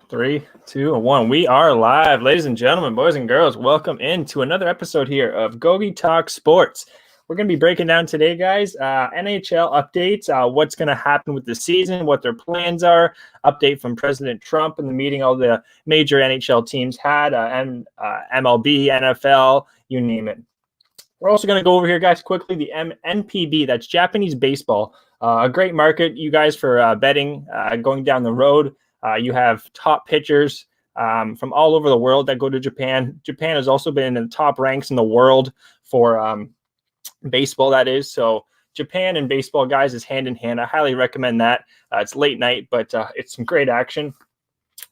Three, two, and one. We are live, ladies and gentlemen, boys and girls. Welcome into another episode here of GOGI Talk Sports. We're going to be breaking down today, guys, NHL updates, what's going to happen with the season, what their plans are, update from President Trump and the meeting all the major NHL teams had, MLB, NFL, you name it. We're also going to go over here, guys, quickly, the NPB, that's Japanese baseball. A great market, you guys, for betting going down the road. You have top pitchers from all over the world that go to Japan. Japan has also been in the top ranks in the world for baseball, that is. So Japan and baseball, guys, is hand in hand. I highly recommend that. It's late night, but it's some great action.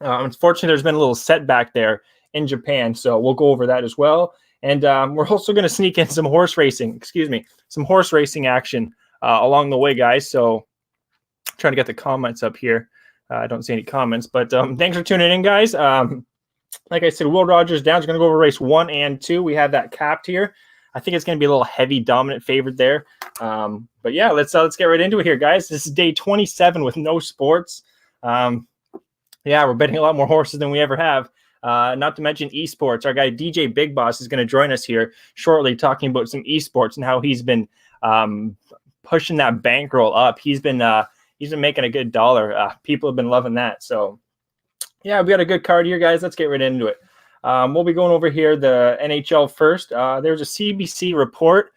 Unfortunately, there's been a little setback there in Japan, so we'll go over that as well. And we're also going to sneak in some horse racing action along the way, guys. So trying to get the comments up here. I don't see any comments, but thanks for tuning in, guys. Like I said, Will Rogers down is going to go over race 1 and 2. We have that capped here. I think it's going to be a little heavy dominant favorite there. But yeah, let's get right into it here, guys. This is day 27 with no sports. Yeah, we're betting a lot more horses than we ever have. Not to mention esports. Our guy DJ Big Boss is going to join us here shortly, talking about some esports and how he's been pushing that bankroll up. He's been making a good dollar. People have been loving that. So, yeah, we got a good card here, guys. Let's get right into it. We'll be going over here the NHL first. There's a CBC report.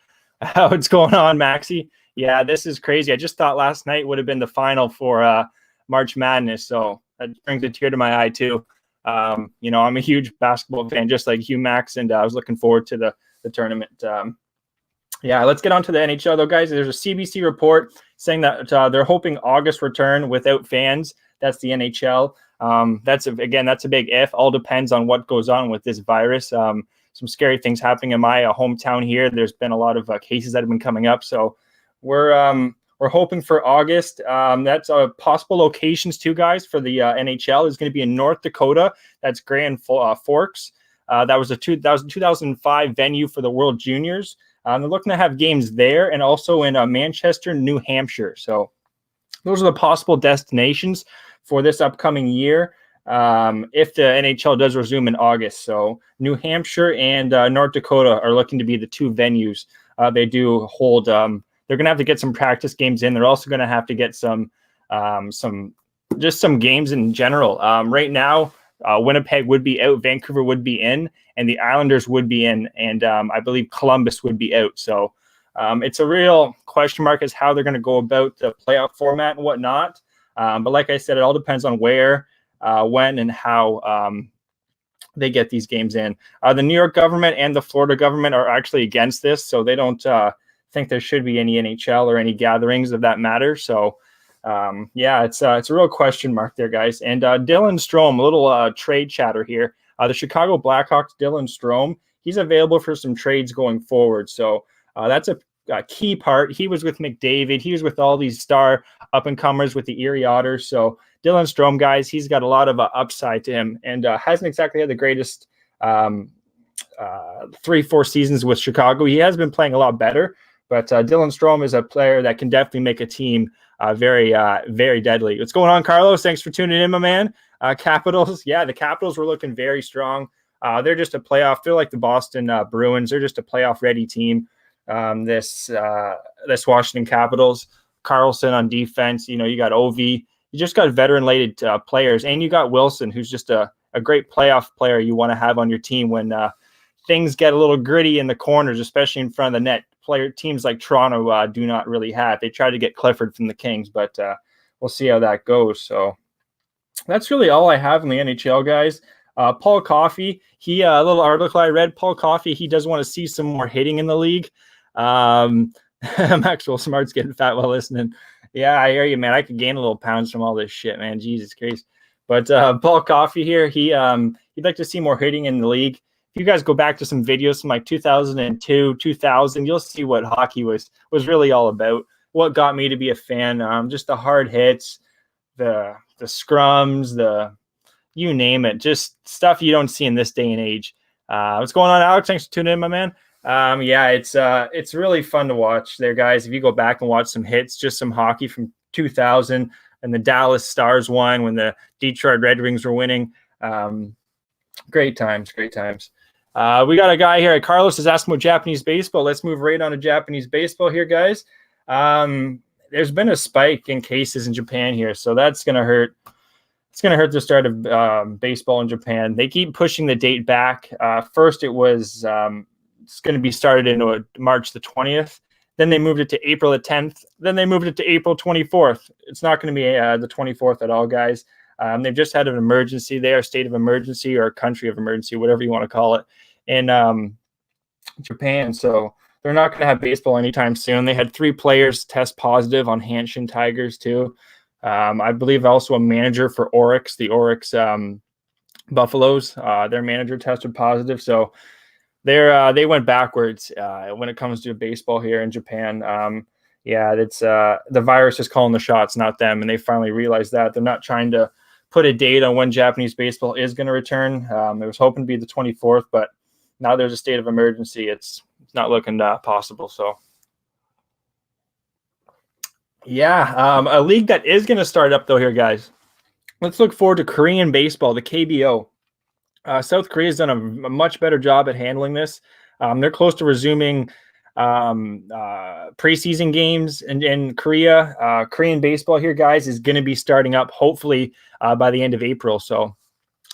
What's going on, Maxie? Yeah, this is crazy. I just thought last night would have been the final for March Madness. So that brings a tear to my eye, too. I'm a huge basketball fan, just like Hugh Max, and I was looking forward to the tournament. Yeah, let's get on to the NHL, though, guys. There's a CBC report saying that they're hoping August return without fans. That's the NHL. That's a big if. All depends on what goes on with this virus. Some scary things happening in my hometown here. There's been a lot of cases that have been coming up. So we're hoping for August. That's possible locations, too, guys, for the NHL is going to be in North Dakota. That's Grand Forks. That was a 2005 venue for the World Juniors. They're looking to have games there and also in Manchester, New Hampshire. So those are the possible destinations for this upcoming year if the NHL does resume in August. So New Hampshire and North Dakota are looking to be the two venues. They do hold. They're going to have to get some practice games in. They're also going to have to get some games in general. Right now, Winnipeg would be out, Vancouver would be in, and the Islanders would be in, and I believe Columbus would be out. So it's a real question mark as how they're going to go about the playoff format and whatnot. But like I said, it all depends on where, when, and how they get these games in. The New York government and the Florida government are actually against this, so they don't think there should be any NHL or any gatherings of that matter. So it's a real question mark there, guys. And Dylan Strome, a little trade chatter here. The Chicago Blackhawks, Dylan Strome, he's available for some trades going forward. So that's a key part. He was with McDavid. He was with all these star up-and-comers with the Erie Otters. So Dylan Strome, guys, he's got a lot of upside to him and hasn't exactly had the greatest 3-4 seasons with Chicago. He has been playing a lot better, but Dylan Strome is a player that can definitely make a team very, very deadly. What's going on, Carlos? Thanks for tuning in, my man. Capitals. Yeah, the Capitals were looking very strong. They're just a playoff. They're like the Boston Bruins. They're just a playoff-ready team. This Washington Capitals. Carlson on defense. You got Ovi. You just got veteran-laden players, and you got Wilson, who's just a great playoff player you want to have on your team when things get a little gritty in the corners, especially in front of the net. Teams like Toronto do not really have. They tried to get Clifford from the Kings, but we'll see how that goes. So that's really all I have in the NHL, guys. Paul Coffey, a little article I read, Paul Coffey, he does want to see some more hitting in the league. Maxwell Smart's getting fat while listening. Yeah, I hear you, man. I could gain a little pounds from all this shit, man. Jesus Christ. But Paul Coffey here, he'd like to see more hitting in the league. If you guys go back to some videos from like 2002, 2000, you'll see what hockey was really all about. What got me to be a fan, just the hard hits, the scrums, you name it, just stuff you don't see in this day and age. What's going on, Alex? Thanks for tuning in, my man. It's really fun to watch there, guys. If you go back and watch some hits, just some hockey from 2000, and the Dallas Stars won, when the Detroit Red Wings were winning. Great times. We got a guy here. Carlos is asking about Japanese baseball. Let's move right on to Japanese baseball here, guys. There's been a spike in cases in Japan here, so that's going to hurt. It's going to hurt the start of baseball in Japan. They keep pushing the date back. First, it was it's going to be started in March the 20th. Then they moved it to April the 10th. Then they moved it to April 24th. It's not going to be the 24th at all, guys. They've just had an emergency there, state of emergency or country of emergency, whatever you want to call it, in Japan. So they're not going to have baseball anytime soon. They had 3 players test positive on Hanshin Tigers too. I believe also a manager for Oryx, the Oryx Buffaloes. Their manager tested positive. So they went backwards when it comes to baseball here in Japan. It's the virus is calling the shots, not them. And they finally realized that. They're not trying to put a date on when Japanese baseball is going to return. It was hoping to be the 24th, but now there's a state of emergency. It's not looking possible. So, a league that is going to start up, though, here, guys. Let's look forward to Korean baseball, the KBO. South Korea has done a much better job at handling this. They're close to resuming preseason games in Korea. Korean baseball here, guys, is going to be starting up hopefully by the end of April. So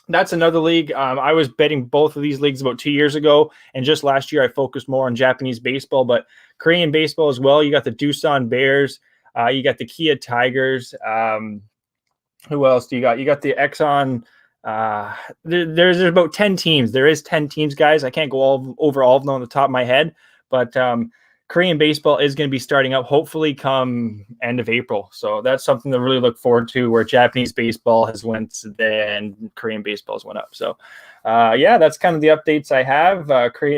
that's another league. I was betting both of these leagues about 2 years ago, and just last year I focused more on Japanese baseball, but Korean baseball as well. You got the Doosan Bears, you got the Kia Tigers. Who else do you got? You got the Exxon. There's about 10 teams. There is 10 teams, guys. I can't go over all of them on the top of my head, but Korean baseball is going to be starting up hopefully come end of April. So that's something to really look forward to, where Japanese baseball has went and Korean baseball has went up. So that's kind of the updates I have.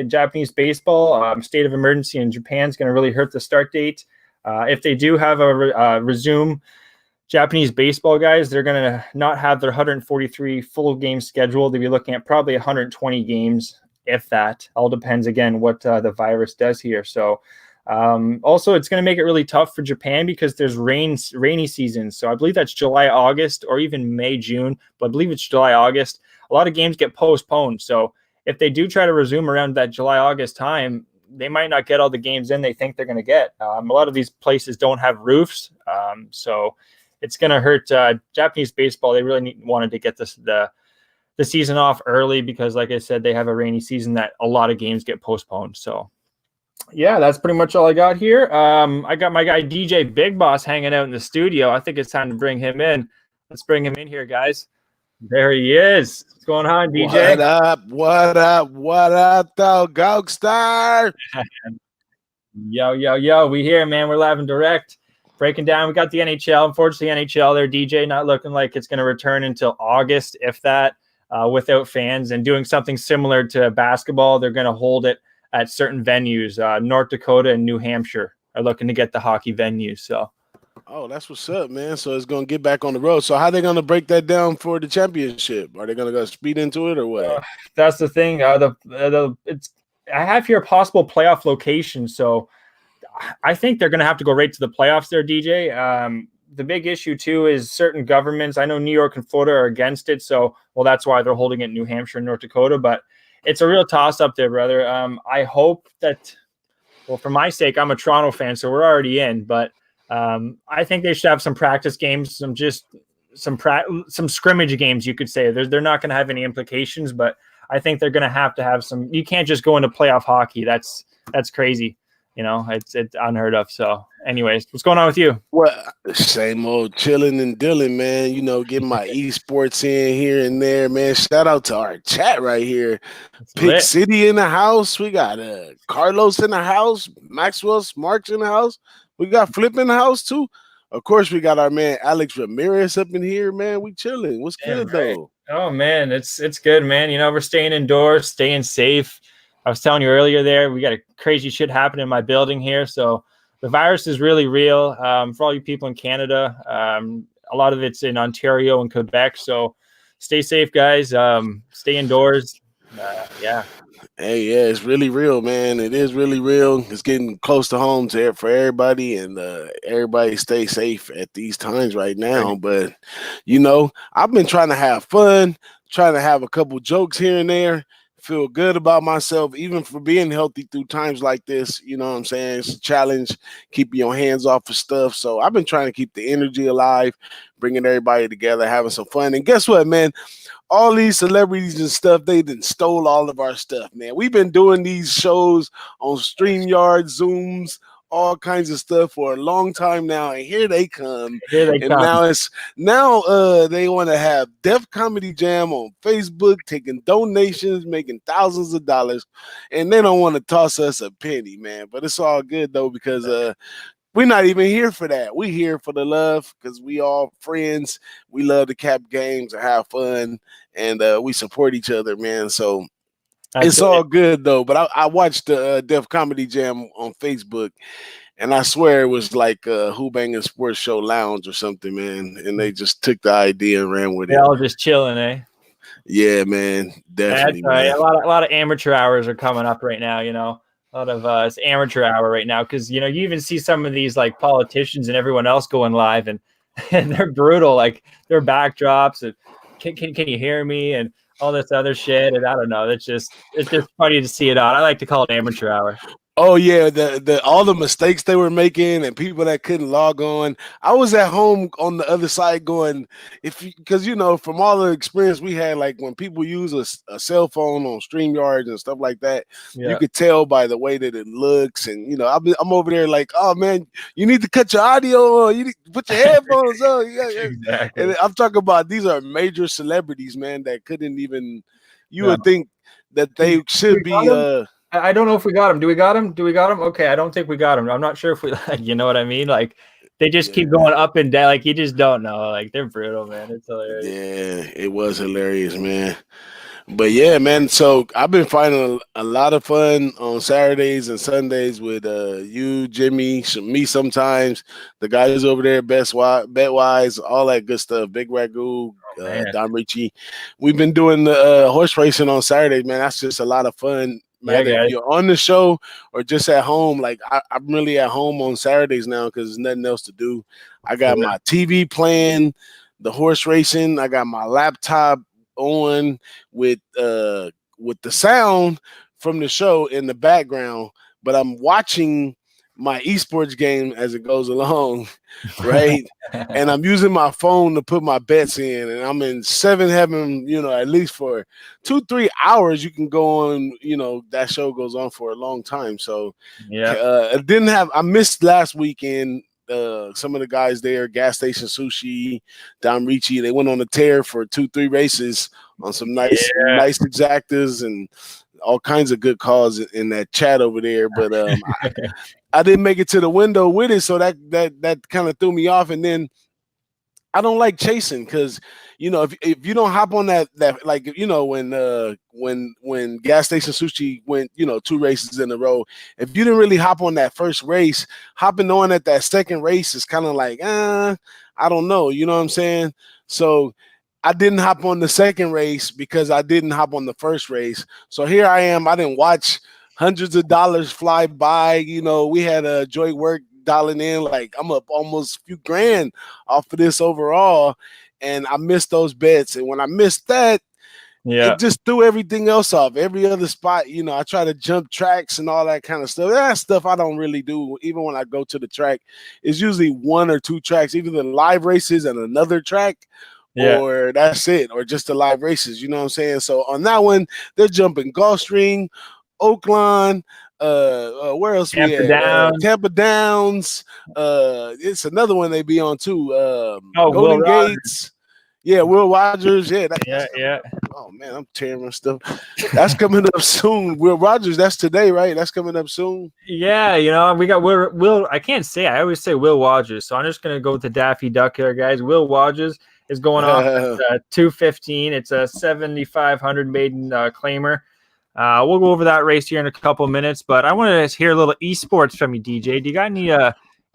Japanese baseball, state of emergency in Japan is going to really hurt the start date. If they do have a resume Japanese baseball, guys, they're going to not have their 143 full game schedule. They'll be looking at probably 120 games, if that. All depends, again, what the virus does here. So also, it's going to make it really tough for Japan because there's rainy seasons. So I believe that's July, August, or even May, June. But I believe it's July, August. A lot of games get postponed. So if they do try to resume around that July, August time, they might not get all the games in they think they're going to get. A lot of these places don't have roofs. So it's going to hurt Japanese baseball. They really wanted to get the season off early because, like I said, they have a rainy season that a lot of games get postponed. So, that's pretty much all I got here. I got my guy DJ Big Boss hanging out in the studio. I think it's time to bring him in. Let's bring him in here, guys. There he is. What's going on, DJ? What up, though, Gogstar? Yo. We here, man. We're live and direct. Breaking down, we got the NHL. Unfortunately, NHL, their DJ not looking like it's going to return until August, if that, without fans, and doing something similar to basketball. They're going to hold it at certain venues. North Dakota and New Hampshire are looking to get the hockey venues. So, that's what's up, man. So it's going to get back on the road. So how are they going to break that down for the championship? Are they going to go speed into it or what? That's the thing. I have here a possible playoff location. So I think they're going to have to go right to the playoffs there, DJ. The big issue, too, is certain governments. I know New York and Florida are against it. So, that's why they're holding it in New Hampshire and North Dakota. But it's a real toss-up there, brother. I hope that, for my sake, I'm a Toronto fan, so we're already in. But I think they should have some practice games, some scrimmage games, you could say. They're not going to have any implications, but I think they're going to have some. You can't just go into playoff hockey. That's crazy. It's unheard of. So anyways, what's going on with you? Well, same old chilling and dealing, man. Getting my esports in here and there, man. Shout out to our chat right here. Pick City in the house. We got Carlos in the house. Maxwell Smarks in the house. We got Flip in the house too. Of course, we got our man Alex Ramirez up in here, man. We chilling. What's good, though? Oh, man, it's good, man. We're staying indoors, staying safe. I was telling you earlier there, we got a crazy shit happening in my building here. So the virus is really real for all you people in Canada. A lot of it's in Ontario and Quebec. So stay safe, guys. Stay indoors. Yeah. Hey, yeah, it's really real, man. It is really real. It's getting close to home for everybody, and everybody stay safe at these times right now. But I've been trying to have fun, trying to have a couple jokes here and there. Feel good about myself, even for being healthy through times like this. You know what I'm saying? It's a challenge, keeping your hands off of stuff. So I've been trying to keep the energy alive, bringing everybody together, having some fun. And guess what, man? All these celebrities and stuff, they done stole all of our stuff, man. We've been doing these shows on StreamYard, Zooms, all kinds of stuff for a long time now, and here they come. Here they And come. now they want to have Def Comedy Jam on Facebook, taking donations, making thousands of dollars, and they don't want to toss us a penny, man. But it's all good though, because we're not even here for that. We here for the love, because we all friends. We love to cap games and have fun, and we support each other, man. So it's all good though. But I watched the Def Comedy Jam on Facebook, and I swear it was like Who Bangin' Sports Show Lounge or something, man. And they just took the idea and ran with it. They're all just chilling, eh? Yeah, man, definitely, That's man. A lot of amateur hours are coming up right now. A lot of it's amateur hour right now, because you even see some of these like politicians and everyone else going live, and they're brutal. Like their backdrops and can you hear me and all this other shit. And I don't know. It's just funny to see it on. I like to call it amateur hour. Oh yeah, the all the mistakes they were making and people that couldn't log on. I was at home on the other side going, because from all the experience we had, like when people use a cell phone on StreamYard and stuff like that, you could tell by the way that it looks, and I'm over there like, oh man, you need to cut your audio on, you need to put your headphones on. Yeah. Exactly. And I'm talking about, these are major celebrities, man, that couldn't even. You would think that they should be. I don't know if we got him. Do we got him? Okay, I don't think we got him. I'm not sure if we, you know what I mean? Like, they just keep going up and down. Like, you just don't know. Like, they're brutal, man. It's hilarious. Yeah, it was hilarious, man. But yeah, man. So I've been finding a lot of fun on Saturdays and Sundays with you, Jimmy, me sometimes, the guys over there, Betwise, all that good stuff. Big Ragu, Don Ricci. We've been doing the horse racing on Saturday, man. That's just a lot of fun. Matter if you're on the show or just at home. Like I'm really at home on Saturdays now because there's nothing else to do. I got my TV playing the horse racing. I got my laptop on with the sound from the show in the background, but I'm watching my esports game as it goes along, right? And I'm using my phone to put my bets in, and I'm in 7 heaven, at least for 2-3 hours. You can go on, that show goes on for a long time. So I missed last weekend. Some of the guys there, Gas Station Sushi, Don Ricci, they went on a tear for 2-3 races on some nice exactas and all kinds of good calls in that chat over there. But I didn't make it to the window with it, so that kind of threw me off. And then I don't like chasing because if you don't hop on that like when Gas Station Sushi went 2 races in a row, if you didn't really hop on that first race, hopping on at that second race is kind of like I don't know, you know what I'm saying? So I didn't hop on the second race because I didn't hop on the first race. So here I am. I didn't watch hundreds of dollars fly by. We had a joint work dialing in. Like I'm up almost a few grand off of this overall, and I missed those bets. And when I missed that, it just threw everything else off. Every other spot, I try to jump tracks and all that kind of stuff. That stuff I don't really do. Even when I go to the track, it's usually 1 or 2 tracks, either the live races and another track. Or that's it, or just the live races, you know what I'm saying? So on that one, they're jumping Gulfstream, Oakland, where else Tampa Downs. Tampa Downs. It's another one they be on too. Will Golden Gates. Yeah, Will Rogers. Yeah, Oh man, I'm tearing my stuff. That's coming up soon. Will Rogers, that's today, right? That's coming up soon. Yeah, we got Will. I can't say. I always say Will Rogers, so I'm just gonna go with the Daffy Duck here, guys. Will Rogers is going off at 2:15. It's a 7,500 maiden claimer. We'll go over that race here in a couple minutes, but I want to hear a little esports from you, DJ. Do you got any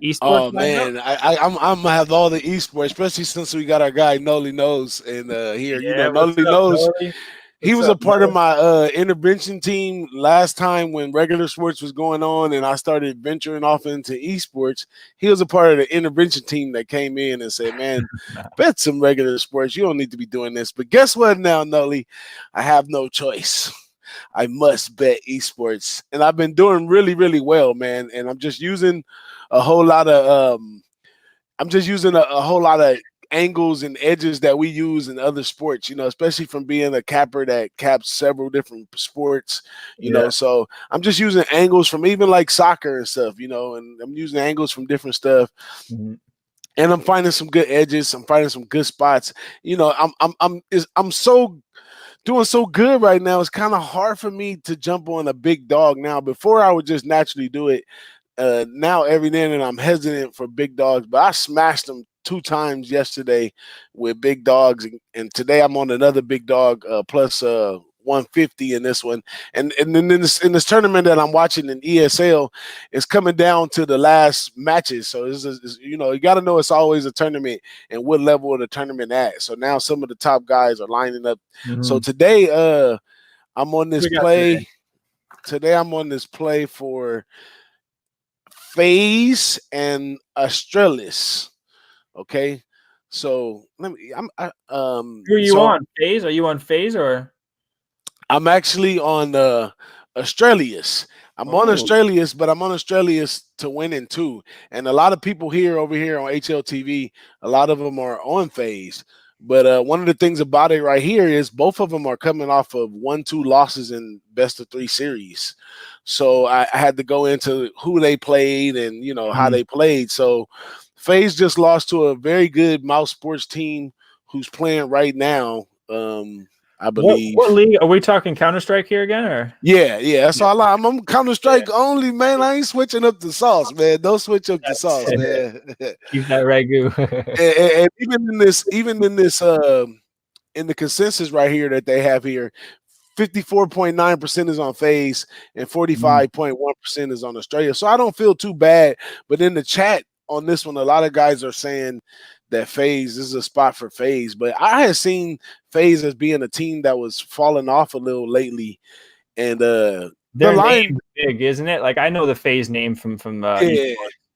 esports? Oh man, I'm gonna have all the esports, especially since we got our guy Noli Knows in here. Noli Knows. He What's was a up, part of brother? my intervention team last time when regular sports was going on and I started venturing off into esports. He was a part of the intervention team that came in and said, man, bet some regular sports. You don't need to be doing this. But guess what now, Nolly? I have no choice. I must bet esports. And I've been doing really, really well, man. And I'm just using a whole lot of a whole lot of angles and edges that we use in other sports, especially from being a capper that caps several different sports, Yeah. so I'm just using angles from even like soccer and stuff, and I'm using angles from different stuff. Mm-hmm. And I'm finding some good edges. I'm finding some good spots. I'm so doing so good right now. It's kind of hard for me to jump on a big dog now. Before I would just naturally do it. Now every now and then I'm hesitant for big dogs, but I smashed them 2 times yesterday with big dogs, and today I'm on another big dog plus 150 in this one, and then in this tournament that I'm watching in ESL, it's coming down to the last matches. So you got to know it's always a tournament and what level of the tournament at. So now some of the top guys are lining up. So today, I'm on this play. Today I'm on this play for FaZe and Australis. Okay. So let me Who are you on? FaZe? Are you on FaZe or? I'm actually on Australis. I'm on Australis, but I'm on Australis to win in 2. And a lot of people over here on HLTV, a lot of them are on FaZe. But one of the things about it right here is both of them are coming off of 1-2 losses in best of 3 series. So I had to go into who they played and, how they played. So FaZe just lost to a very good Mouse Sports team who's playing right now. I believe. What league are we talking? Counter-Strike here again, or? Yeah. That's all I'm Counter-Strike only, man. I ain't switching up the sauce, man. Don't switch up the sauce, man. Keep that ragu. and even in this in the consensus right here that they have here, 54.9% is on FaZe and 45.1% is on Australia. So I don't feel too bad. But in the chat on this one, a lot of guys are saying that FaZe is a spot for FaZe. But I had seen FaZe as being a team that was falling off a little lately. And their name is big, isn't it? Like I know the FaZe name from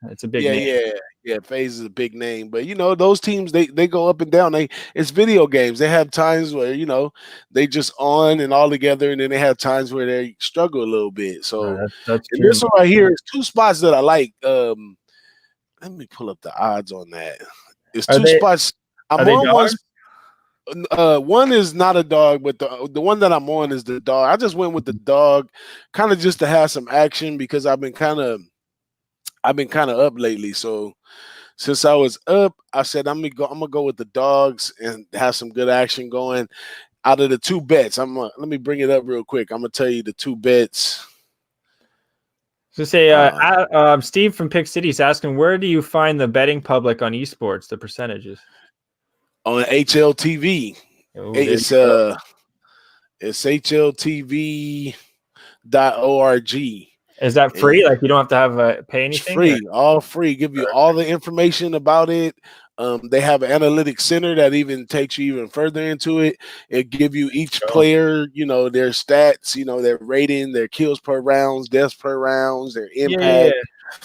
it's a big name. Yeah, FaZe is a big name, but those teams they go up and down. It's video games. They have times where they just on and all together, and then they have times where they struggle a little bit. So that's true. This one right here is 2 spots that I like. Let me pull up the odds on that. It's 2 spots. I'm on one. One is not a dog, but the one that I'm on is the dog. I just went with the dog, kind of just to have some action because I've been kind of up lately. So since I was up, I said I'm gonna go with the dogs and have some good action going. Out of the 2 bets, let me bring it up real quick. I'm gonna tell you the 2 bets. So say Steve from Pick City is asking, where do you find the betting public on esports, the percentages? On HLTV. It's HLTV.org. Is that free? Like you don't have to pay anything? It's free, all free. Give you all the information about it. They have an analytics center that even takes you even further into it. It give you each player, their stats, their rating, their kills per rounds, deaths per rounds, their impact.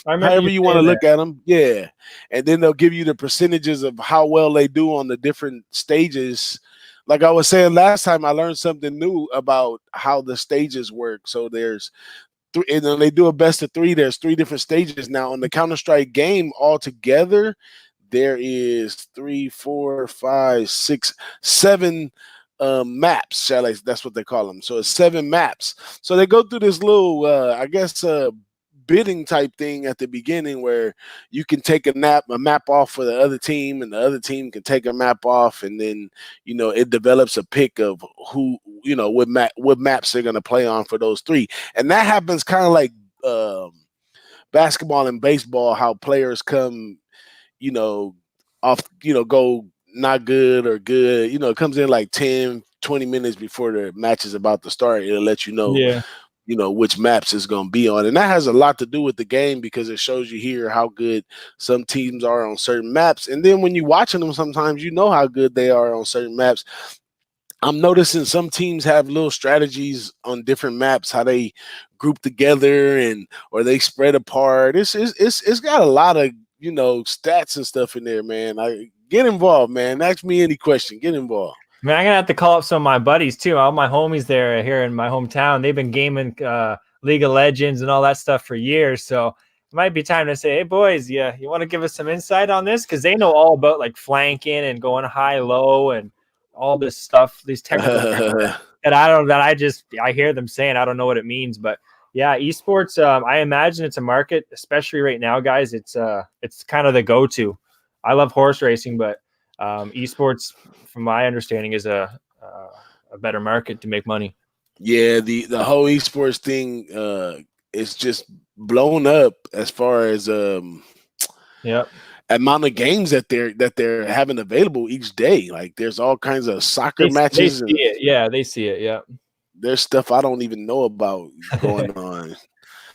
However you want to look at them. Yeah. And then they'll give you the percentages of how well they do on the different stages. Like I was saying last time, I learned something new about how the stages work. So there's and then they do a best of 3. There's 3 different stages now on the Counter-Strike game altogether. There is 3, 4, 5, 6, 7 maps. That's what they call them. So it's 7 maps. So they go through this little, bidding type thing at the beginning where you can take a map off for the other team, and the other team can take a map off, and then it develops a pick of who what maps they're going to play on for those 3, and that happens kind of like basketball and baseball, how players come off go not good or good, it comes in like 10-20 minutes before the match is about to start. It'll let you know which maps it's going to be on. And that has a lot to do with the game because it shows you here how good some teams are on certain maps. And then when you're watching them, sometimes how good they are on certain maps. I'm noticing some teams have little strategies on different maps, how they group together and or they spread apart. It's got a lot of stats and stuff in there, man. I get involved, man. Ask me any question. Get involved. I mean, I'm gonna have to call up some of my buddies too. All my homies there here in my hometown, they've been gaming League of Legends and all that stuff for years. So it might be time to say, "Hey, boys, yeah, you want to give us some insight on this?" Because they know all about like flanking and going high, low, and all this stuff. These technical terms that I hear them saying. I don't know what it means, but yeah, esports. I imagine it's a market, especially right now, guys. It's kind of the go-to. I love horse racing, but esports, from my understanding, is a better market to make money. Yeah, the whole esports thing is just blown up as far as Yep. amount of games that they're having available each day. Like there's all kinds of soccer They matches see and it. Yeah, they see it. Yeah. there's stuff I don't even know about going on.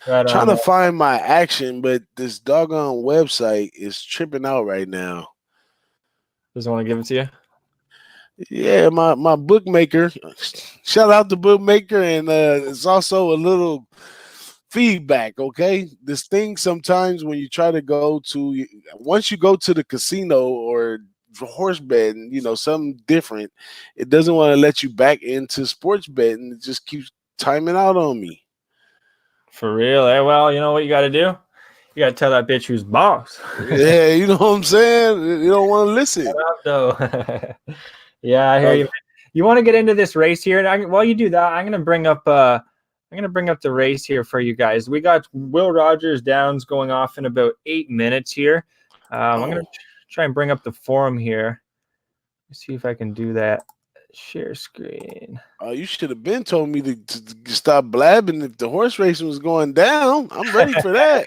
Right on, Trying to man. find my action, but this doggone website is tripping out right now. Doesn't want to give it to you. Yeah, my bookmaker. Shout out to bookmaker, and it's also a little feedback. Okay, this thing sometimes when you try to go to once you go to the casino or horse betting, something different, it doesn't want to let you back into sports betting. It just keeps timing out on me. For real. Eh? Well, you know what you got to do? You got to tell that bitch who's boss. Yeah, you know what I'm saying? You don't want to listen. So, yeah, I hear you. You want to get into this race here? While you do that, I'm gonna bring up the race here for you guys. We got Will Rogers Downs going off in about 8 minutes here. I'm gonna try and bring up the forum here. Let's see if I can do that. Share screen. Oh, you should have been told me to stop blabbing if the horse racing was going down. I'm ready for that.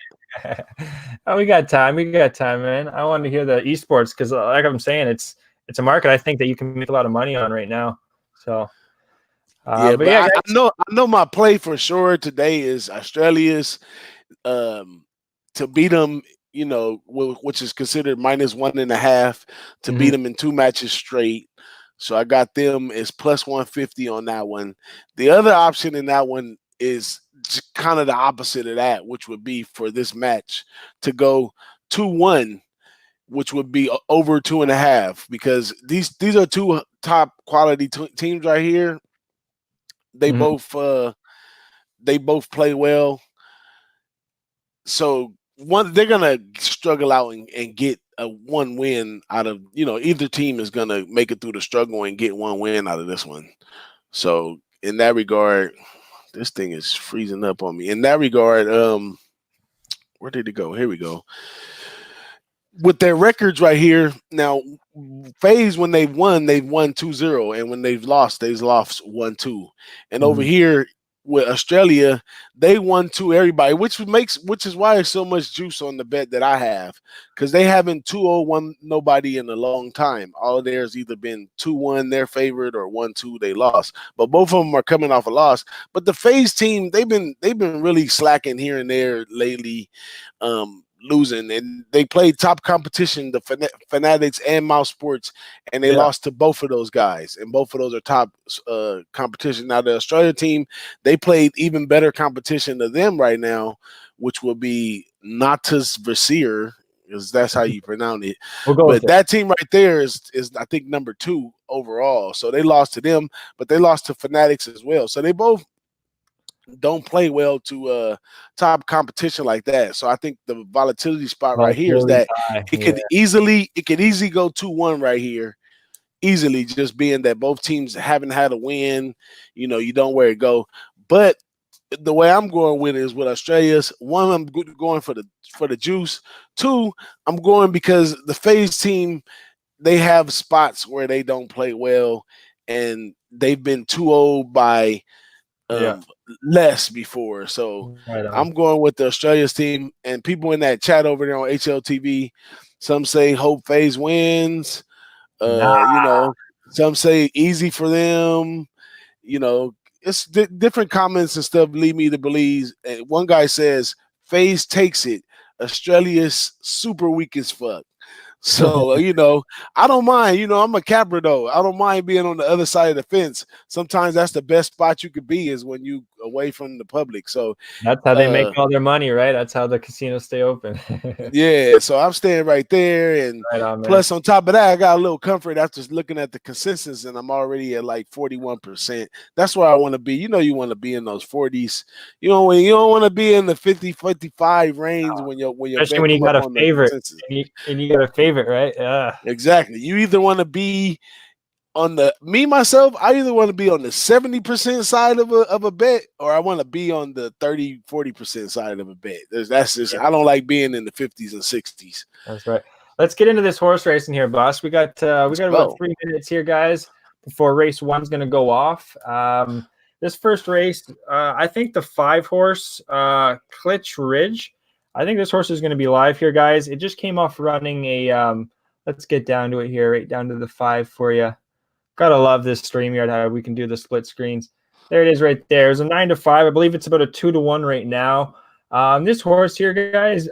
Oh, we got time. We got time, man. I wanted to hear the esports because, like I'm saying, it's a market I think that you can make a lot of money on right now. So, Yeah, but yeah, I know my play for sure today is Australia's to beat them. Which is considered -1.5 to beat them in 2 matches straight. So I got them as +150 on that one. The other option in that one is kind of the opposite of that, which would be for this match to go 2-1, which would be over 2.5, because these are two top quality teams right here. They both play well. So they're gonna struggle out and get a 1 win out of either team is gonna make it through the struggle and get 1 win out of this one. So in that regard, this thing is freezing up on me. In that regard, where did it go? Here we go. With their records right here now, FaZe when they've won 2-0, and when they've lost 1-2. And over here with Australia, they 1-2 everybody, which is why there's so much juice on the bet that I have, because they haven't 2-0 nobody in a long time. All of theirs either been 2-1 their favorite or 1-2 they lost, but both of them are coming off a loss. But the FaZe team, they've been really slacking here and there lately, losing, and they played top competition, the Fanatics and Mouse Sports, and they lost to both of those guys, and both of those are top competition. Now the Australia team, they played even better competition to them right now, which will be Natas Versier, because that's how you pronounce it. But that team right there is I think number 2 overall. So they lost to them, but they lost to Fanatics as well. So they both don't play well to top competition like that. So I think the volatility spot right here is that it could easily go 2-1 right here. Easily, just being that both teams haven't had a win, you don't know where it go. But the way I'm going with it is with Australia's. 1, I'm going for the juice. 2, I'm going because the FaZe team, they have spots where they don't play well, and they've been 2-0 by less before. So I'm going with the Australia's team, and people in that chat over there on HLTV, some say hope FaZe wins. Some say easy for them. It's different comments and stuff lead me to believe. And one guy says FaZe takes it. Australia's super weak as fuck. So, I don't mind. I'm a capper, though. I don't mind being on the other side of the fence. Sometimes that's the best spot you could be is when you away from the public. So that's how they make all their money, right? That's how the casinos stay open. yeah, so I'm staying right there. And right on, plus, on top of that, I got a little comfort after looking at the consensus, and I'm already at like 41%. That's where I want to be. You want to be in those 40s. When you don't want to be in the 50, 55 range when your especially bet when you come up got a on favorite, the consensus. and you got a favorite, right? Yeah, exactly. You either want to be on myself, I either want to be on the 70% side of a bet, or I want to be on the 30-40% side of a bet. That's just I don't like being in the 50s and 60s. That's right. Let's get into this horse racing here, boss. We got about 3 minutes here, guys, before race 1's going to go off. This first race, I think the 5-horse Klitsch Ridge. I think this horse is going to be live here, guys. It just came off running a. Let's get down to it here, right down to the 5 for you. Gotta love this StreamYard, how we can do the split screens. There it is right there. It's a 9-5. I believe it's about a 2-1 right now. This horse here, guys,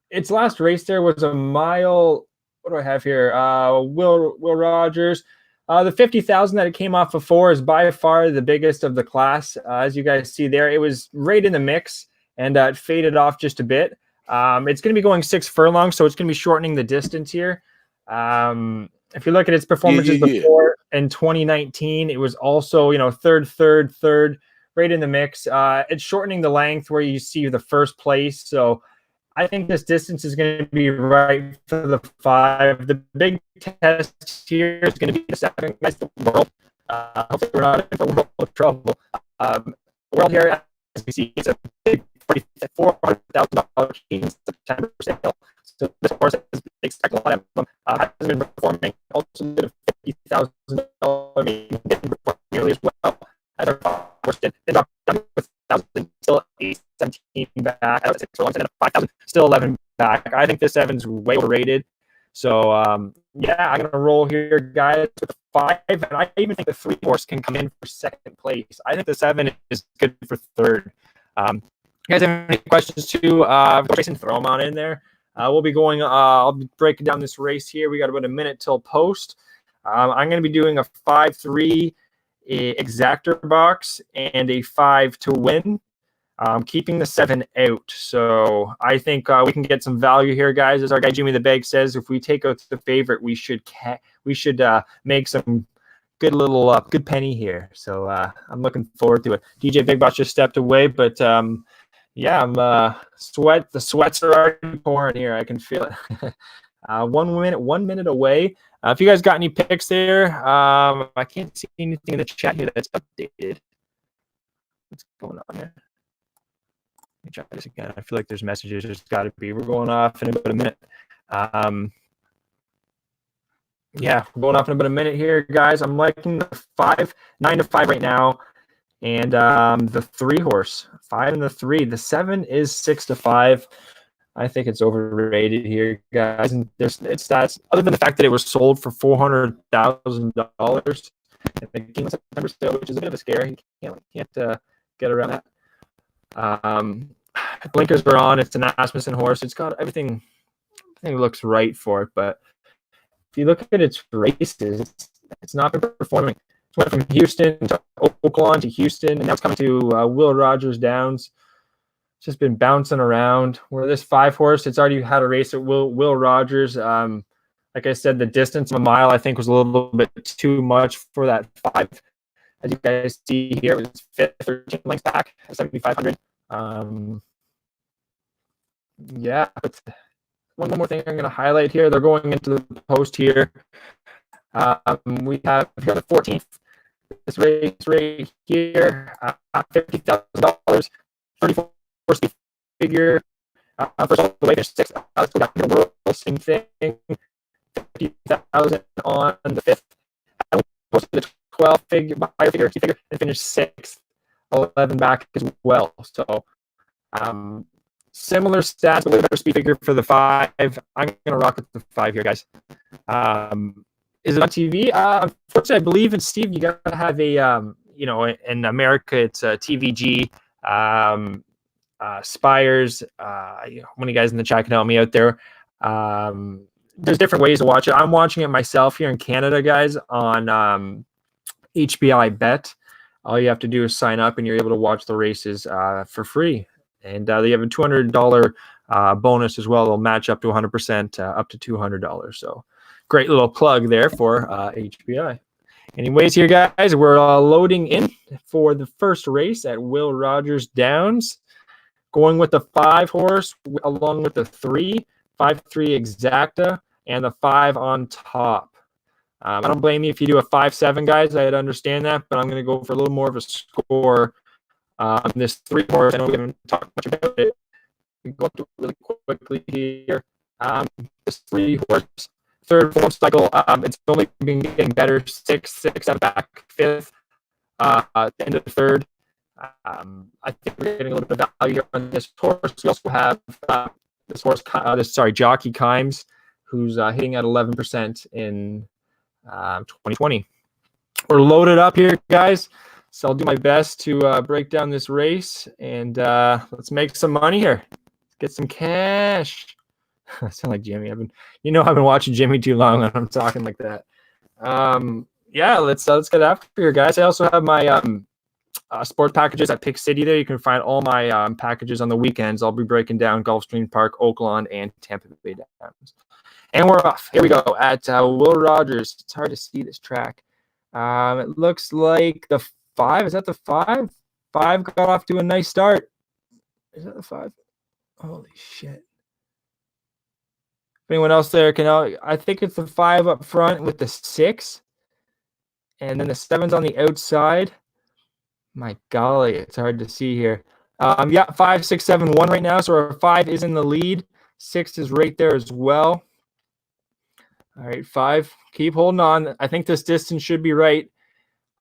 its last race there was a mile. What do I have here? Will Rogers. The 50,000 that it came off before is by far the biggest of the class. As you guys see there, it was right in the mix, and it faded off just a bit. It's going to be going 6 furlongs, so it's going to be shortening the distance here. If you look at its performances before in 2019, it was also, third, right in the mix. It's shortening the length where you see the first place. So I think this distance is going to be right for the 5. The big test here is going to be the 7 against the World. Hopefully we're not in for world trouble. World here, as we see, it's a big $400,000 in September sale. So this horse has expect a lot of them. Has been performing also did a $50,000 nearly as well as our horse did. They dropped down to 1,000, still 17 back. Out of 6 furlongs and 5,000, still 11 back. I think this 7's way overrated. So I'm gonna roll here, guys, with the 5, and I even think the 3-horse can come in for 2nd place. I think the 7 is good for 3rd. You guys have any questions too? Jason, throw them on in there. We'll be going. I'll be breaking down this race here. We got about a minute till post. I'm going to be doing a 5-3 exactor box and a 5 to win. Keeping the 7 out. So I think we can get some value here, guys. As our guy Jimmy the Bag says, if we take out the favorite, we should make some good little good penny here. So I'm looking forward to it. DJ Big Boss just stepped away, but I'm the sweats are already pouring here. I can feel it. 1 minute away. If you guys got any picks there, I can't see anything in the chat here that's updated. What's going on here? Let me try this again. I feel like there's messages. There's got to be. We're going off in about a minute. We're going off in about a minute here, guys. I'm liking the 9-5 right now. And the 3-horse, 5 and the 3. The 7 is 6-5. I think it's overrated here, guys. And it's stats other than the fact that it was sold for $400,000 at the King of September sale, which is a bit of a scare. You can't get around that. Blinkers are on. It's an Asmussen horse. It's got everything. Everything looks right for it, but if you look at its races, it's not been performing. Went from Houston to Oaklawn to Houston, and now it's coming to Will Rogers Downs. It's just been bouncing around. Where this 5-horse, it's already had a race at Will Rogers. Like I said, the distance of a mile I think was a little bit too much for that 5. As you guys see here, it was 5th, 13 lengths back at 7,500. But one more thing I'm going to highlight here. They're going into the post here. We have here the 14th. This race right here, $50,000, 34 speed figure. First all the way, there's 6. Let's go down to the world. Same thing. 50,000 on the 5th. Posted the 12 figure, buyer figure, and finished 6th, 11 back as well. So similar stats, but a better speed figure for the 5. I'm gonna rock with the 5 here, guys. Is it on TV? Unfortunately, I believe in Steve. You gotta have a in America it's TVG. Spires. One of you guys in the chat can help me out there. there's different ways to watch it. I'm watching it myself here in Canada, guys, on HBI Bet. All you have to do is sign up, and you're able to watch the races for free. And they have a $200 bonus as well. They'll match up to 100%, up to $200. So great little plug there for HBI. Anyways, here, guys, we're loading in for the first race at Will Rogers Downs. Going with the 5 horse, along with the 3, 5-3 exacta, and the 5 on top. I don't blame you if you do a 5-7, guys. I'd understand that, but I'm going to go for a little more of a score on this 3 horse. I know we haven't talked much about it. We go up to it really quickly here. This 3 horse, 3rd form cycle. It's only been getting better. 6th, 7th, back 5th, end of the 3rd. I think we're getting a little bit of value here on this horse. We also have Jockey Kimes, who's hitting at 11% in 2020. We're loaded up here, guys. So I'll do my best to break down this race, and let's make some money here. Let's get some cash. I sound like Jimmy. I've been watching Jimmy too long, and I'm talking like that. Yeah, let's get after here, guys. I also have my sports packages at Pick City. There, you can find all my packages on the weekends. I'll be breaking down Gulfstream Park, Oakland, and Tampa Bay Downs. And we're off. Here we go at Will Rogers. It's hard to see this track. It looks like the 5. Is that the 5? 5 got off to a nice start. Is that the 5? Holy shit. If anyone else there can, I think it's the 5 up front with the 6. And then the 7's on the outside. My golly, it's hard to see here. Yeah, 5, 6, 7, 1 right now. So our 5 is in the lead. 6 is right there as well. All right, 5, keep holding on. I think this distance should be right.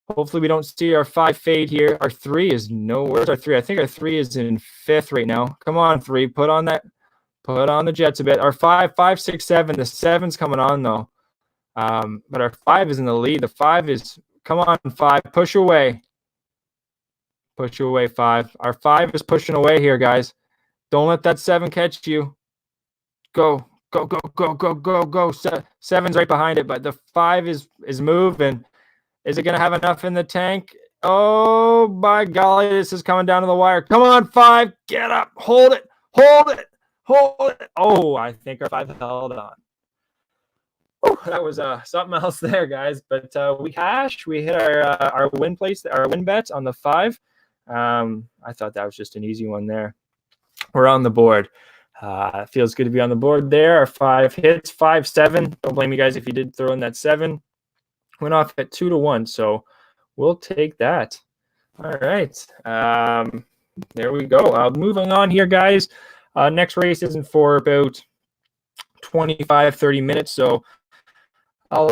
Hopefully we don't see our 5 fade here. Our 3 is where's our 3? I think our 3 is in 5th right now. Come on, 3, put on the jets a bit. Our 5, 5, 6, 7. The 7's coming on though. But our 5 is in the lead. The 5 is, come on, 5, push away. Push away, 5. Our 5 is pushing away here, guys. Don't let that 7 catch you. Go. Go, go, go, go, go, go. 7's right behind it, but the 5 is moving. Is it going to have enough in the tank? Oh, by golly, this is coming down to the wire. Come on, 5. Get up. Hold it. Hold it. Hold it. Oh, I think our 5 held on. Oh, that was something else there, guys. But we hit our win place, our win bets on the 5. I thought that was just an easy one there. We're on the board. It feels good to be on the board there. Our 5 hits, 5, 7. Don't blame you guys if you did throw in that 7. Went off at 2-1, so we'll take that. All right. There we go. Moving on here, guys. Next race isn't for about 25, 30 minutes, so I'll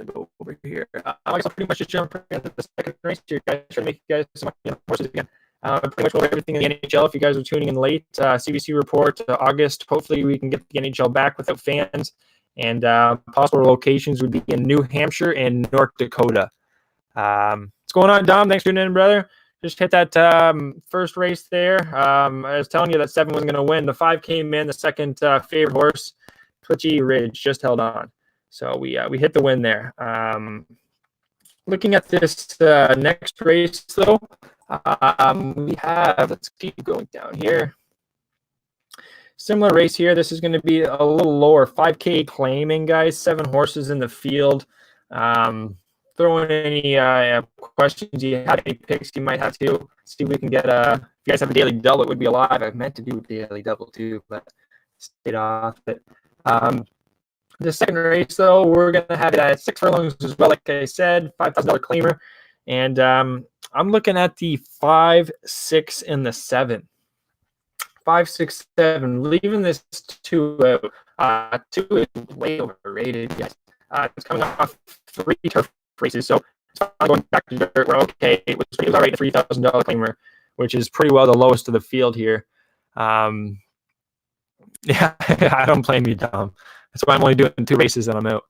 go over here. I'll pretty much just jump into the second race here, guys. Try to make you guys some horses again. Pretty much over everything in the NHL. If you guys are tuning in late, CBC report August. Hopefully, we can get the NHL back without fans. And possible locations would be in New Hampshire and North Dakota. What's going on, Dom? Thanks for tuning in, brother. Just hit that first race there. I was telling you that 7 wasn't going to win. The 5 came in. The second favorite horse, Twitchy Ridge, just held on. So we hit the win there. Looking at this next race, though, we have, let's keep going down here. Similar race here. This is going to be a little lower. 5K claiming, guys. 7 horses in the field. Throw in any questions you have, any picks you might have to. See if we can get if you guys have a daily double, it would be alive. I meant to do a daily double too, but stayed off it. The second race, though, we're going to have it at 6 furlongs as well, like I said, $5,000 claimer. And I'm looking at the 5, 6, and the 7. 5, 6, 7. Leaving this 2 out. 2 is way overrated, guys. It's coming off 3 turf races, so it's going back to dirt. We're okay. It was all right, a $3,000 claimer, which is pretty well the lowest of the field here. Yeah, I don't blame you, Dom. That's why I'm only doing 2 races and I'm out.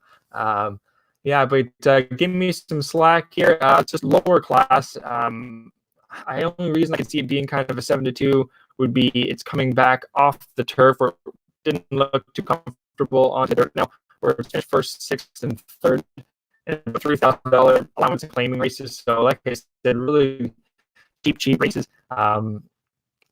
Yeah, but give me some slack here. It's just lower class. The only reason I can see it being kind of a 7-2 would be it's coming back off the turf or didn't look too comfortable on the dirt. Now we're finished first, sixth, and third, and $3,000 allowance and claiming races. So, like I said, really cheap races.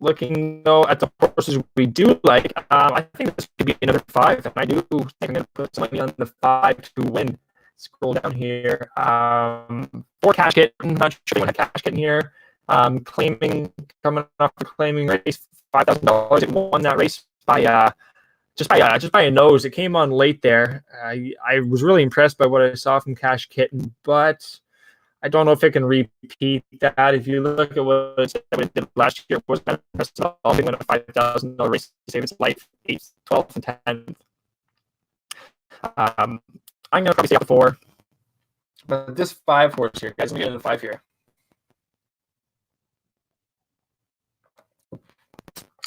Looking though at the horses we do like, I think this could be another 5, and I do think I'm going to put some money on the 5 to win. Scroll down here. For cash kit, I'm not sure you want a cash kit in here. Claiming, coming off the claiming race, $5,000. It won that race by just by a nose. It came on late there. I was really impressed by what I saw from Cash Kitten, but I don't know if it can repeat that. If you look at what it did last year, it was kind of impressive. They won a $5,000 race to save its life, 8th, 12th, and 10th. I'm going to probably say the 4. But this 5 horse here, guys, let me get into the 5 here.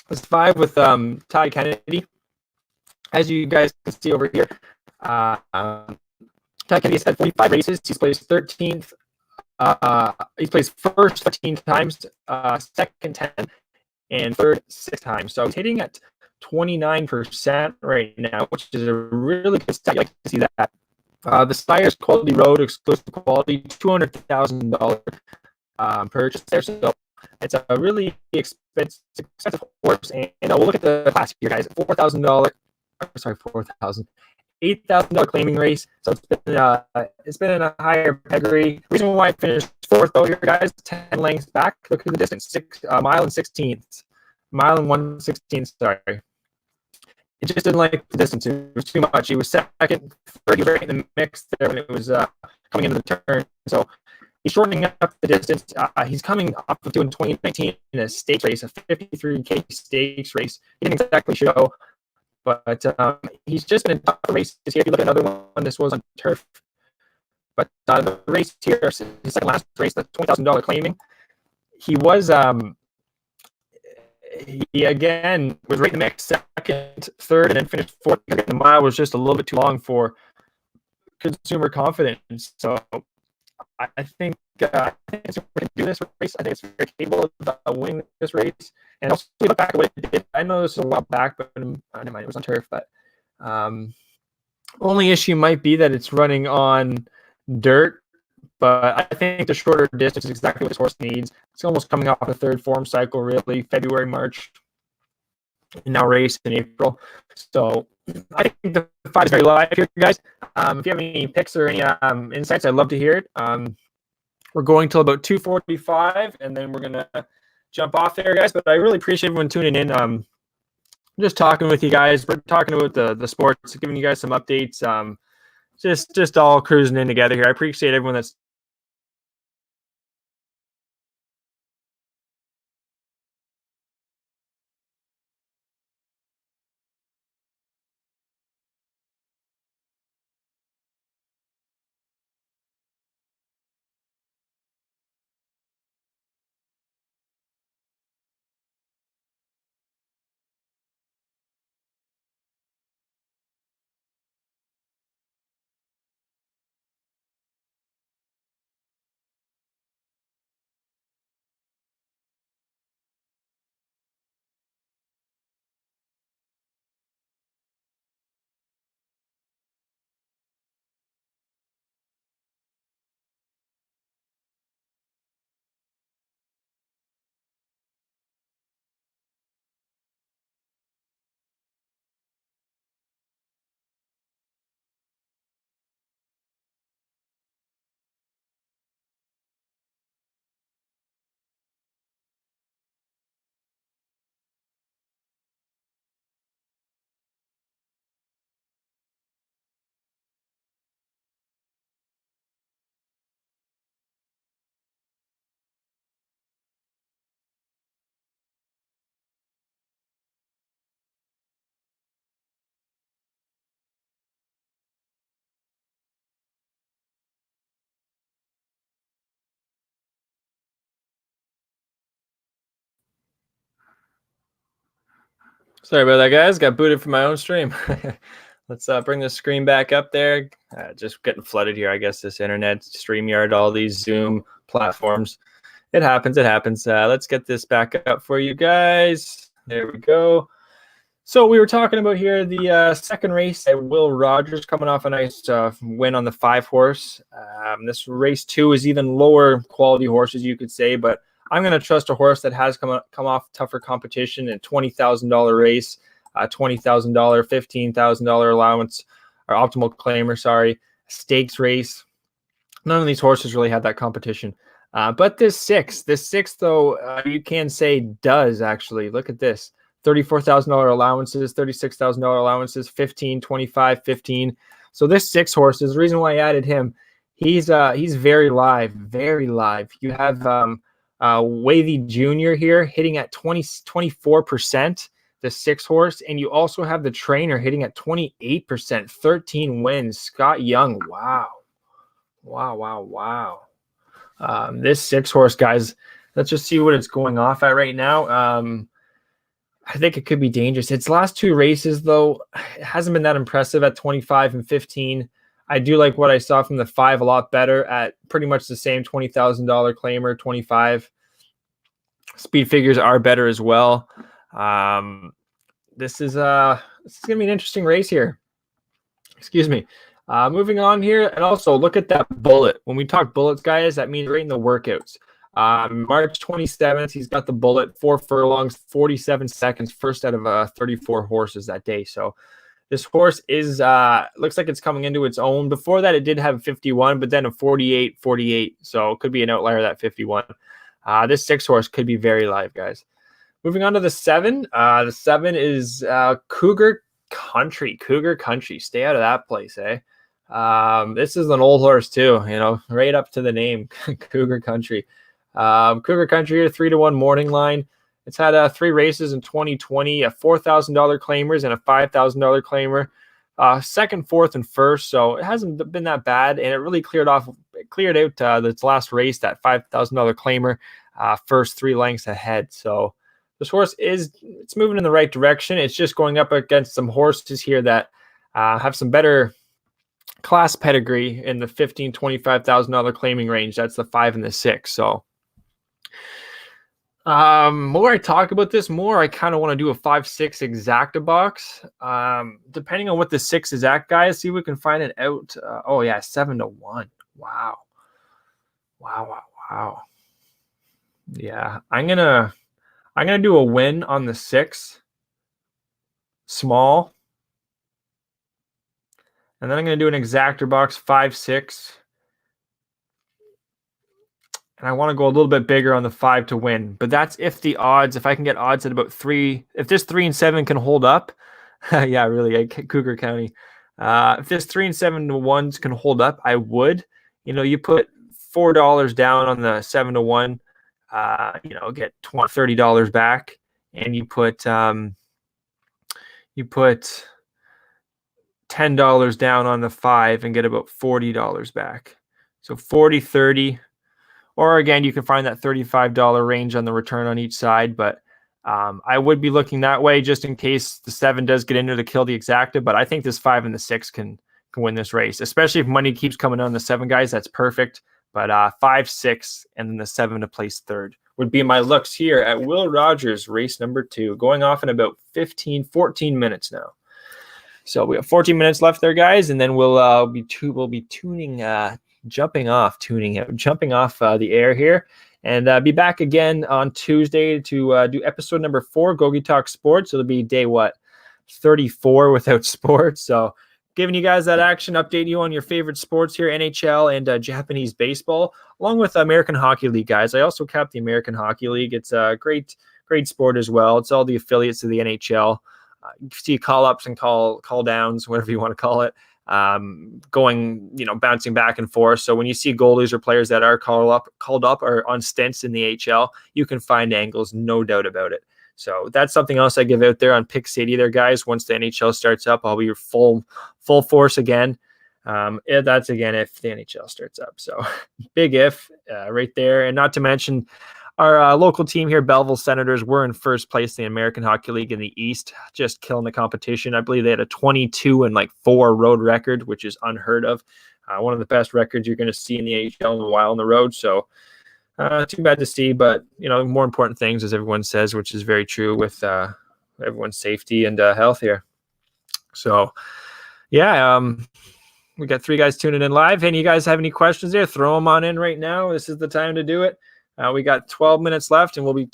This 5 with Ty Kennedy. As you guys can see over here, Ty Kennedy's had 45 races. He's placed 13th. He's placed first 13 times, second 10, and third 6 times. So he's hitting at 29% right now, which is a really good stat. You like to see that. The Steyer's Quality Road exclusive quality, $200,000 purchase there. So it's a really expensive horse. And we'll look at the class here, guys. $4,000. Sorry, $8,000 claiming race. So it's been in a higher pedigree. Reason why I finished 4th though here, guys, 10 lengths back. Look at the distance, 6 mile and 16th, mile and 1/16. Sorry, it just didn't like the distance. It was too much. He was second, third. He was right in the mix there when it was coming into the turn. So he's shortening up the distance. He's coming off of doing 2019 in a stakes race, a 53K stakes race. He didn't exactly show. But he's just been in tough races here. If you look at another one, this was on turf. But the race here, his second last race, the $20,000 claiming, he was he again was right in the mix, second, third, and then finished 4th. The mile was just a little bit too long for consumer confidence. So I think it's going to do this race. I think it's very capable of winning this race. And also, we look back at what it did. I know this was a while back, but never mind, it was on turf. But only issue might be that it's running on dirt. But I think the shorter distance is exactly what this horse needs. It's almost coming off a 3rd form cycle, really. February, March, and now race in April. So I think the 5 is very live here, guys. If you have any picks or any insights, I'd love to hear it. We're going till about 2:45, and then we're going to jump off there, guys. But I really appreciate everyone tuning in. Just talking with you guys. We're talking about the sports, giving you guys some updates. Just all cruising in together here. I appreciate everyone that's sorry about that, guys. Got booted from my own stream. Let's bring the screen back up there. Just getting flooded here, I guess, this internet, StreamYard, all these Zoom platforms. It happens. Let's get this back up for you guys. There we go. So we were talking about here the second race at Will Rogers coming off a nice win on the 5-horse. This race 2 is even lower quality horses, you could say, but I'm going to trust a horse that has come off tougher competition in $20,000 race, $20,000, $15,000 allowance, or optimal claimer, sorry, stakes race. None of these horses really had that competition. But this six though, you can say does actually. Look at this. $34,000 allowances, $36,000 allowances, 15, 25, 15. So this 6 horses, the reason why I added him, he's very live, very live. You have Wavy Jr. here hitting at 24%, the 6 horse, and you also have the trainer hitting at 28%, 13 wins. Scott Young, wow. This 6 horse, guys, let's just see what it's going off at right now. I think it could be dangerous. Its last 2 races, though, it hasn't been that impressive at 25 and 15. I do like what I saw from the 5 a lot better at pretty much the same $20,000 claimer, 25. Speed figures are better as well. This is going to be an interesting race here. Excuse me. Moving on here, and also look at that bullet. When we talk bullets, guys, that means right in the workouts. March 27th, he's got the bullet, 4 furlongs, 47 seconds, first out of 34 horses that day. So this horse is looks like it's coming into its own. Before that, it did have 51, but then a 48, 48. So it could be an outlier, that 51. This 6 horse could be very live, guys. Moving on to the 7. The 7 is Cougar Country. Cougar Country. Stay out of that place, eh? This is an old horse too, right up to the name, Cougar Country. Cougar Country, a 3-1 morning line. It's had 3 races in 2020, a $4,000 claimers and a $5,000 claimer. Second, fourth, and first, so it hasn't been that bad, and it really cleared out its last race, that $5,000 claimer, first 3 lengths ahead. So this horse it's moving in the right direction. It's just going up against some horses here that have some better class pedigree in the $15,000, $25,000 claiming range. That's the 5 and the 6. So more I talk about this, more I kind of want to do a 5-6 exacta box. Depending on what the 6 is at, guys, see if we can find it out. 7-1. Wow. Yeah, I'm gonna do a win on the 6, small. And then I'm going to do an exactor box, 5-6. And I want to go a little bit bigger on the 5 to win. But that's if I can get odds at about 3. If this 3 and 7 can hold up. Yeah, really, Cougar County. If this 3 and 7-1s can hold up, I would. You put $4 down on the 7-1, get $30 back. And you put $10 down on the 5 and get about $40 back. So 40, 30, or again, you can find that $35 range on the return on each side. But I would be looking that way just in case the 7 does get into to kill the exacta. But I think this 5 and the 6 can win this race, especially if money keeps coming on the 7, guys. That's perfect. But 5, 6, and then the 7 to place 3rd would be my looks here at Will Rogers, race number 2, going off in about 14 minutes now. So we have 14 minutes left there, guys, and then we'll be jumping off the air here, and be back again on Tuesday to do episode number 4, GOGI Talk Sports. It'll be day 34 without sports. So giving you guys that action, updating you on your favorite sports here, NHL and Japanese baseball, along with American Hockey League, guys. I also cap the American Hockey League. It's a great sport as well. It's all the affiliates of the NHL. You see call-ups and call downs, whatever you want to call it, going, bouncing back and forth. So when you see goalies or players that are called up or on stints in the HL, you can find angles, no doubt about it. So that's something else I give out there on Pick City there, guys. Once the NHL starts up, I'll be full force again. That's again if the NHL starts up. So big if right there. And not to mention our local team here, Belleville Senators, were in first place in the American Hockey League in the East, just killing the competition. I believe they had a 22-4 road record, which is unheard of. One of the best records you're going to see in the AHL in a while on the road. So too bad to see, but more important things, as everyone says, which is very true with everyone's safety and health here. So, yeah, we got 3 guys tuning in live. Any you guys have any questions there? Throw them on in right now. This is the time to do it. We got 12 minutes left, and we'll be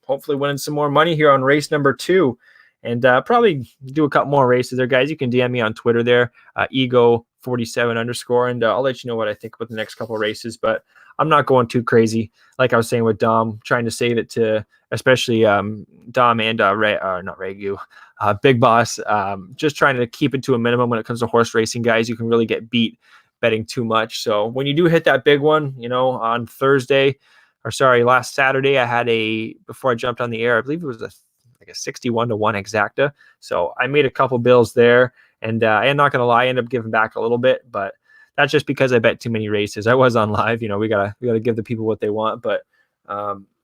hopefully winning some more money here on race number 2, and probably do a couple more races there, guys. You can DM me on Twitter there, ego47_, and I'll let you know what I think about the next couple of races. But I'm not going too crazy, like I was saying with Dom, trying to save it to especially Dom and not Regu, Big Boss, just trying to keep it to a minimum when it comes to horse racing, guys. You can really get beat betting too much. So when you do hit that big one, on last Saturday, I had before I jumped on the air, I believe it was a 61-1 exacta. So I made a couple bills there, and I'm not going to lie, I ended up giving back a little bit, but that's just because I bet too many races. I was on live, we gotta give the people what they want. But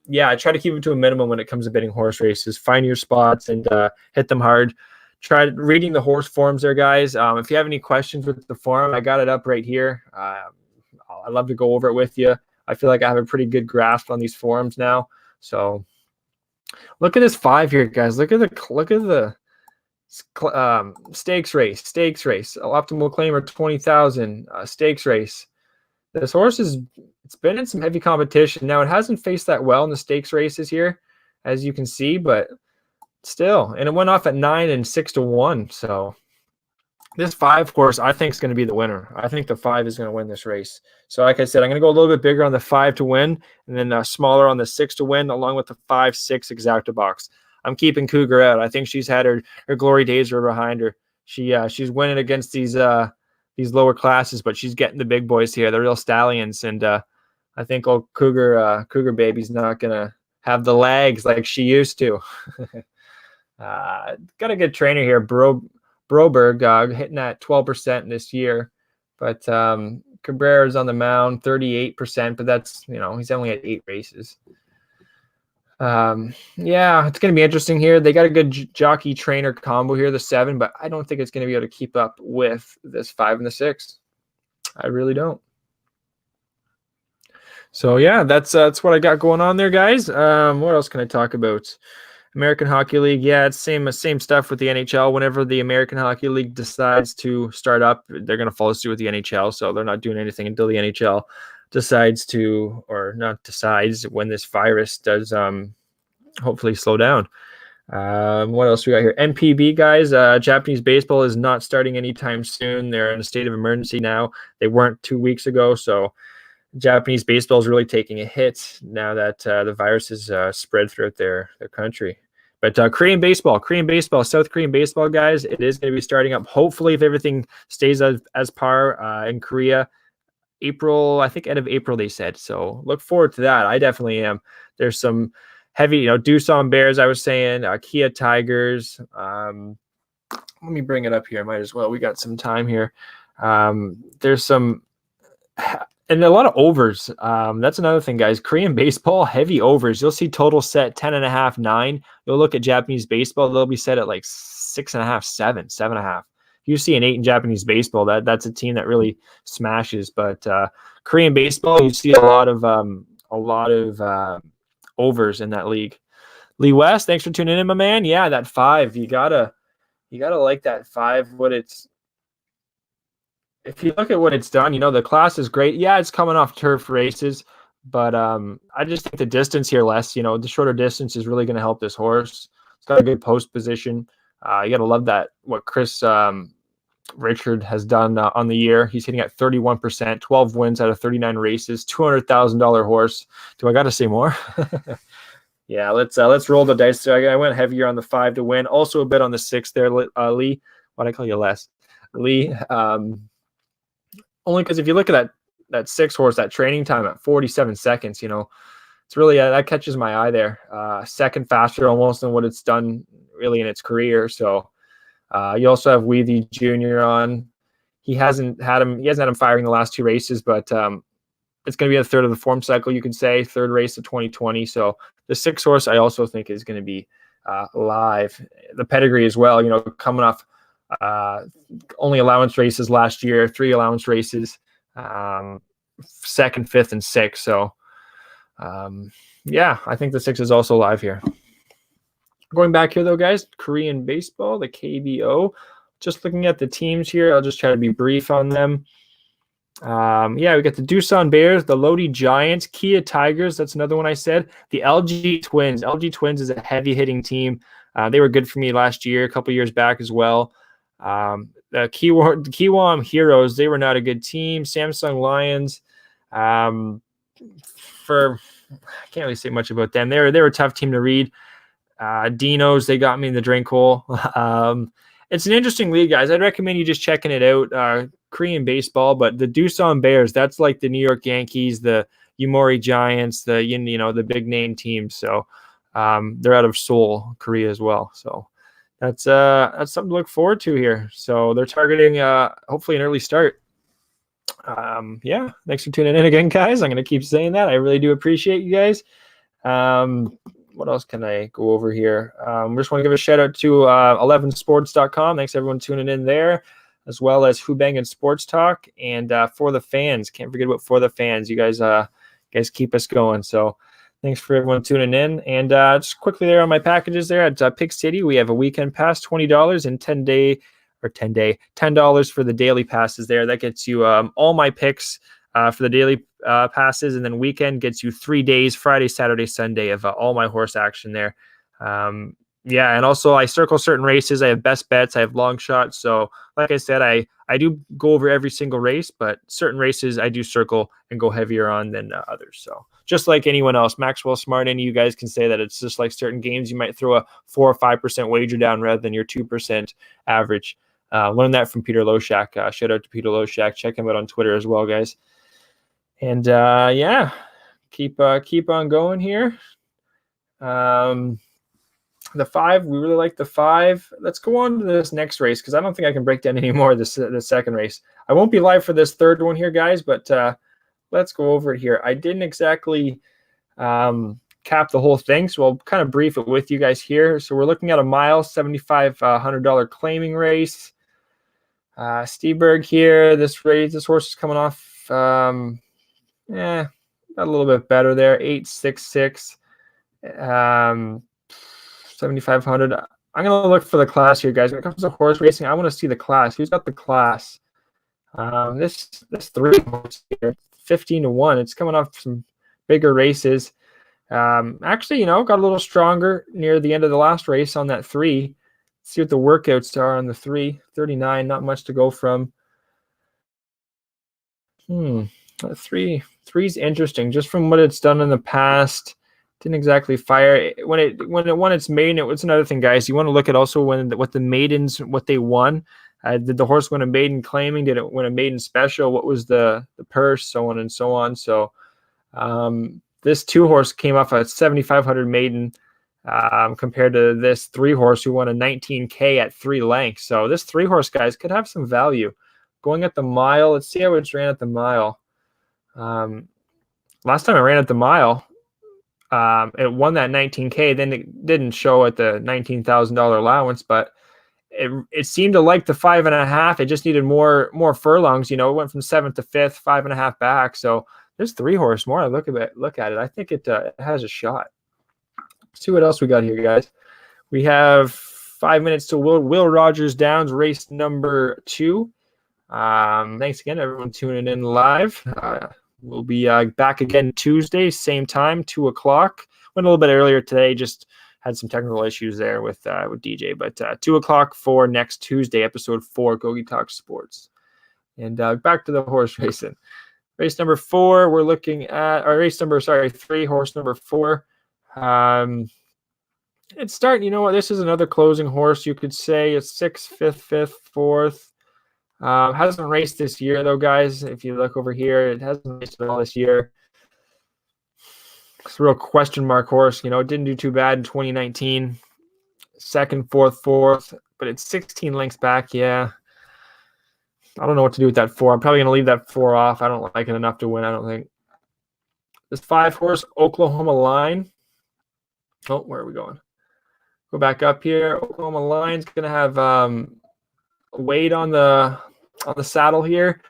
yeah, I try to keep it to a minimum when it comes to betting horse races. Find your spots and hit them hard. Try reading the horse forums there, guys. If you have any questions with the forum, I got it up right here. I'd love to go over it with you. I feel like I have a pretty good grasp on these forums now. So look at this 5 here, guys. Look at the stakes race, optimal claimer 20,000, stakes race. This horse it's been in some heavy competition. Now it hasn't faced that well in the stakes races here, as you can see, but still, and it went off at 9 and 6-1. So this 5 horse, I think, is going to be the winner. I think the 5 is going to win this race. So like I said, I'm going to go a little bit bigger on the 5 to win, and then smaller on the 6 to win, along with the 5-6 exacta box. I'm keeping Cougar out. I think she's had her glory days are behind her. She's winning against these lower classes, but she's getting the big boys here, the real stallions. And I think old Cougar baby's not gonna have the legs like she used to. Got a good trainer here, Broberg, hitting at 12% this year, but Cabrera's on the mound, 38%, but that's he's only at 8 races. Yeah, it's going to be interesting here. They got a good jockey trainer combo here, the 7, but I don't think it's going to be able to keep up with this 5 and the 6. I really don't. So yeah, that's what I got going on there, guys. What else can I talk about? American Hockey League. Yeah, it's same stuff with the NHL. Whenever the American Hockey League decides to start up, they're going to follow suit with the NHL. So they're not doing anything until the NHL decides when this virus does hopefully slow down. What else we got here? NPB, guys. Japanese baseball is not starting anytime soon. They're in a state of emergency now. They weren't 2 weeks ago, so Japanese baseball is really taking a hit now that the virus is spread throughout their country. But Korean baseball, South Korean baseball, guys, it is going to be starting up. Hopefully, if everything stays as par in Korea, April, I think end of April, they said. So look forward to that. I definitely am. There's some heavy, Doosan Bears, I was saying, Kia Tigers. Let me bring it up here. I might as well. We got some time here. There's some, and a lot of overs. That's another thing, guys. Korean baseball, heavy overs. You'll see total set 10.5, 9. You'll look at Japanese baseball, they'll be set at like 6.5, 7, 7.5. You see an 8 in Japanese baseball, that's a team that really smashes. But Korean baseball, you see a lot of overs in that league. Lee West, thanks for tuning in, my man. Yeah, that 5, you gotta like that 5. If you look at what it's done, the class is great. Yeah, it's coming off turf races, but I just think the distance here less. The shorter distance is really going to help this horse. It's got a good post position. You got to love that what Chris Richard has done on the year. He's hitting at 31%, 12 wins out of 39 races, $200,000 horse. Do I got to say more? Yeah, let's roll the dice. So I went heavier on the 5 to win. Also a bit on the 6 there, Lee. Why'd I call you Les? Lee. Only because if you look at that 6 horse, that training time at 47 seconds, it's really that catches my eye there. Second faster almost than what it's done really in its career. So. You also have Weathy Jr. on. He hasn't had him firing the last 2 races, but it's going to be a third of the form cycle, you could say, third race of 2020. So the 6 horse, I also think, is going to be live. The pedigree as well, coming off only allowance races last year, 3 allowance races, 2nd, 5th, and 6th. So yeah, I think the 6 is also live here. Going back here, though, guys, Korean baseball, the KBO. Just looking at the teams here, I'll just try to be brief on them. We got the Doosan Bears, the Lodi Giants, Kia Tigers. That's another one I said. The LG Twins. LG Twins is a heavy-hitting team. They were good for me last year, a couple years back as well. The Kiwam Heroes, they were not a good team. Samsung Lions. I can't really say much about them. They were a tough team to read. Dinos, they got me in the drink hole. It's an interesting league, guys. I'd recommend you just checking it out. Korean baseball, but the Doosan Bears, that's like the New York Yankees, the Yomiuri Giants, the big name teams. So they're out of Seoul, Korea as well. So that's something to look forward to here. So they're targeting hopefully an early start. Thanks for tuning in again, guys. I'm going to keep saying that. I really do appreciate you guys. What else can I go over here? Just want to give a shout out to 11sports.com. Thanks everyone tuning in there, as well as Hubang and Sports Talk, and For the Fans. Can't forget about For the Fans. You guys keep us going. So thanks for everyone tuning in. And just quickly there on my packages there at Pick City, we have a weekend pass, $20, and $10 for the daily passes there. That gets you all my picks for the daily passes, and then weekend gets you 3 days, Friday, Saturday, Sunday, of all my horse action there. And also I circle certain races. I have best bets. I have long shots. So like I said, I do go over every single race, but certain races I do circle and go heavier on than others. So just like anyone else, Maxwell Smart, any of you guys can say that it's just like certain games. You might throw a 4 or 5% wager down rather than your 2% average. Learn that from Peter Loshak. Shout out to Peter Loshak. Check him out on Twitter as well, guys. And keep on going here. The 5, we really like the 5. Let's go on to this next race because I don't think I can break down any more of the second race. I won't be live for this third one here, guys, but let's go over it here. I didn't exactly cap the whole thing, so I'll kind of brief it with you guys here. So we're looking at a mile, $7,500 claiming race. Steberg here. This horse is coming off got a little bit better there. 866. 7,500. I'm gonna look for the class here, guys. When it comes to horse racing, I want to see the class. Who's got the class? This 3 horse here, 15-1. It's coming off some bigger races. Actually, got a little stronger near the end of the last race on that 3. Let's see what the workouts are on the 3. 39, not much to go from. Three's interesting. Just from what it's done in the past, didn't exactly fire when it won its maiden. It's another thing, guys. You want to look at also what the maidens, what they won. Did the horse win a maiden claiming? Did it win a maiden special? What was the purse? So on and so on. So this 2 horse came off a 7,500 maiden compared to this 3 horse who won a 19K at 3 lengths. So this 3 horse, guys, could have some value. Going at the mile, let's see how it ran at the mile. Last time I ran at the mile, it won that 19K. Then it didn't show at the $19,000 allowance, but it seemed to like the 5.5. It just needed more furlongs. It went from 7th to 5th, 5.5 back. So there's 3 horse more. I look at it. I think it has a shot. Let's see what else we got here, guys. We have 5 minutes to Will Rogers Downs, race number 2. Thanks again, everyone tuning in live. We'll be back again Tuesday, same time, 2 o'clock. Went a little bit earlier today, just had some technical issues there with DJ. But 2 o'clock for next Tuesday, episode 4, GOGI Talk Sports. And back to the horse racing. Race number 4, we're looking at, or race number, 3, horse number 4. It's starting, you know what, this is another closing horse, you could say. It's 6th, 5th, 4th. Hasn't raced this year, though, guys. If you look over here, it hasn't raced at all this year. It's a real question mark horse. It didn't do too bad in 2019. 2nd, 4th, but it's 16 lengths back. Yeah. I don't know what to do with that 4. I'm probably going to leave that 4 off. I don't like it enough to win, I don't think. This 5 horse, Oklahoma Line. Oh, where are we going? Go back up here. Oklahoma Line's going to have weight on the saddle here,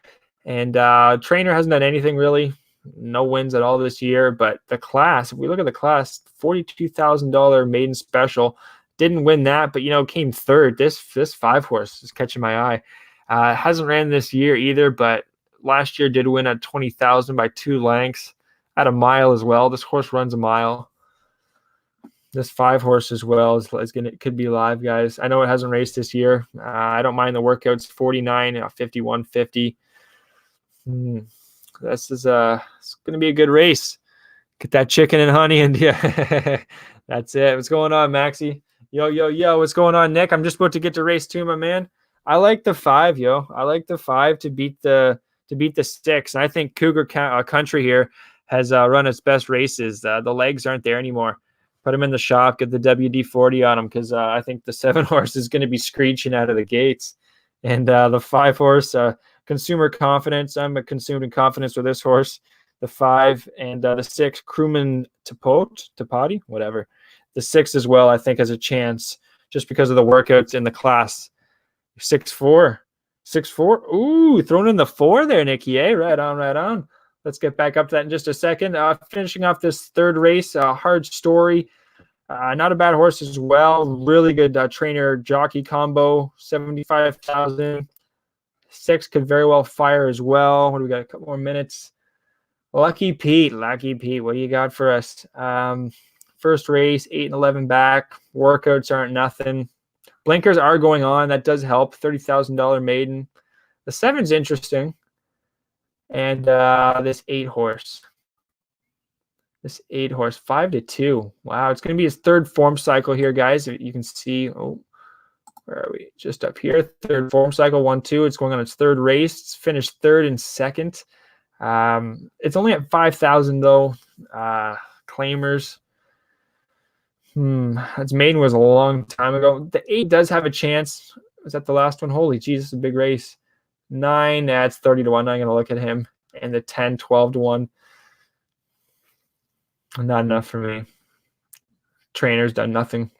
and trainer hasn't done anything really. No wins at all this year, but the class, if we look at the class, $42,000 maiden special, Didn't win that, but came third. This 5-horse is catching my eye. Hasn't ran this year either, but last year did win at 20,000 by 2 lengths at a mile as well. This horse runs a mile. This 5-horse as well could be live, guys. I know it hasn't raced this year. I don't mind the workouts. 49, 51, 50. This is it's going to be a good race. Get that chicken and honey, and yeah, that's it. What's going on, Maxie? Yo, what's going on, Nick? I'm just about to get to race 2, my man. I like the 5, yo. I like the 5 to beat the 6, and I think Cougar Country here has run its best races. The legs aren't there anymore. Put him in the shop, get the WD-40 on him, because I think the 7-horse is going to be screeching out of the gates. And the 5-horse, consumer confidence. I'm consumed in confidence with this horse. The 5 and the 6, Crewman Tapati, whatever. The 6 as well, I think, has a chance just because of the workouts in the class. 6'4". Ooh, thrown in the 4 there, Nikki. Right on. Let's get back up to that in just a second. Finishing off this 3rd race, Hard Story. Not a bad horse as well. Really good trainer jockey combo. 75,000. 6 could very well fire as well. What do we got? A couple more minutes. Lucky Pete. What do you got for us? First race, 8 and 11 back. Workouts aren't nothing. Blinkers are going on. That does help. $30,000 maiden. The 7's interesting. And this 8-horse. 5-2. Wow, it's going to be his 3rd form cycle here, guys. You can see, where are we? Just up here, 3rd form cycle, 1-2. It's going on its 3rd race. It's finished 3rd and 2nd. It's only at 5,000 though. Claimers. Its maiden was a long time ago. The 8 does have a chance. Was that the last one? Holy Jesus, a big race. 9, that's 30 to 1. I'm going to look at him. And the 10, 12 to 1. Not enough for me. Trainer's done nothing.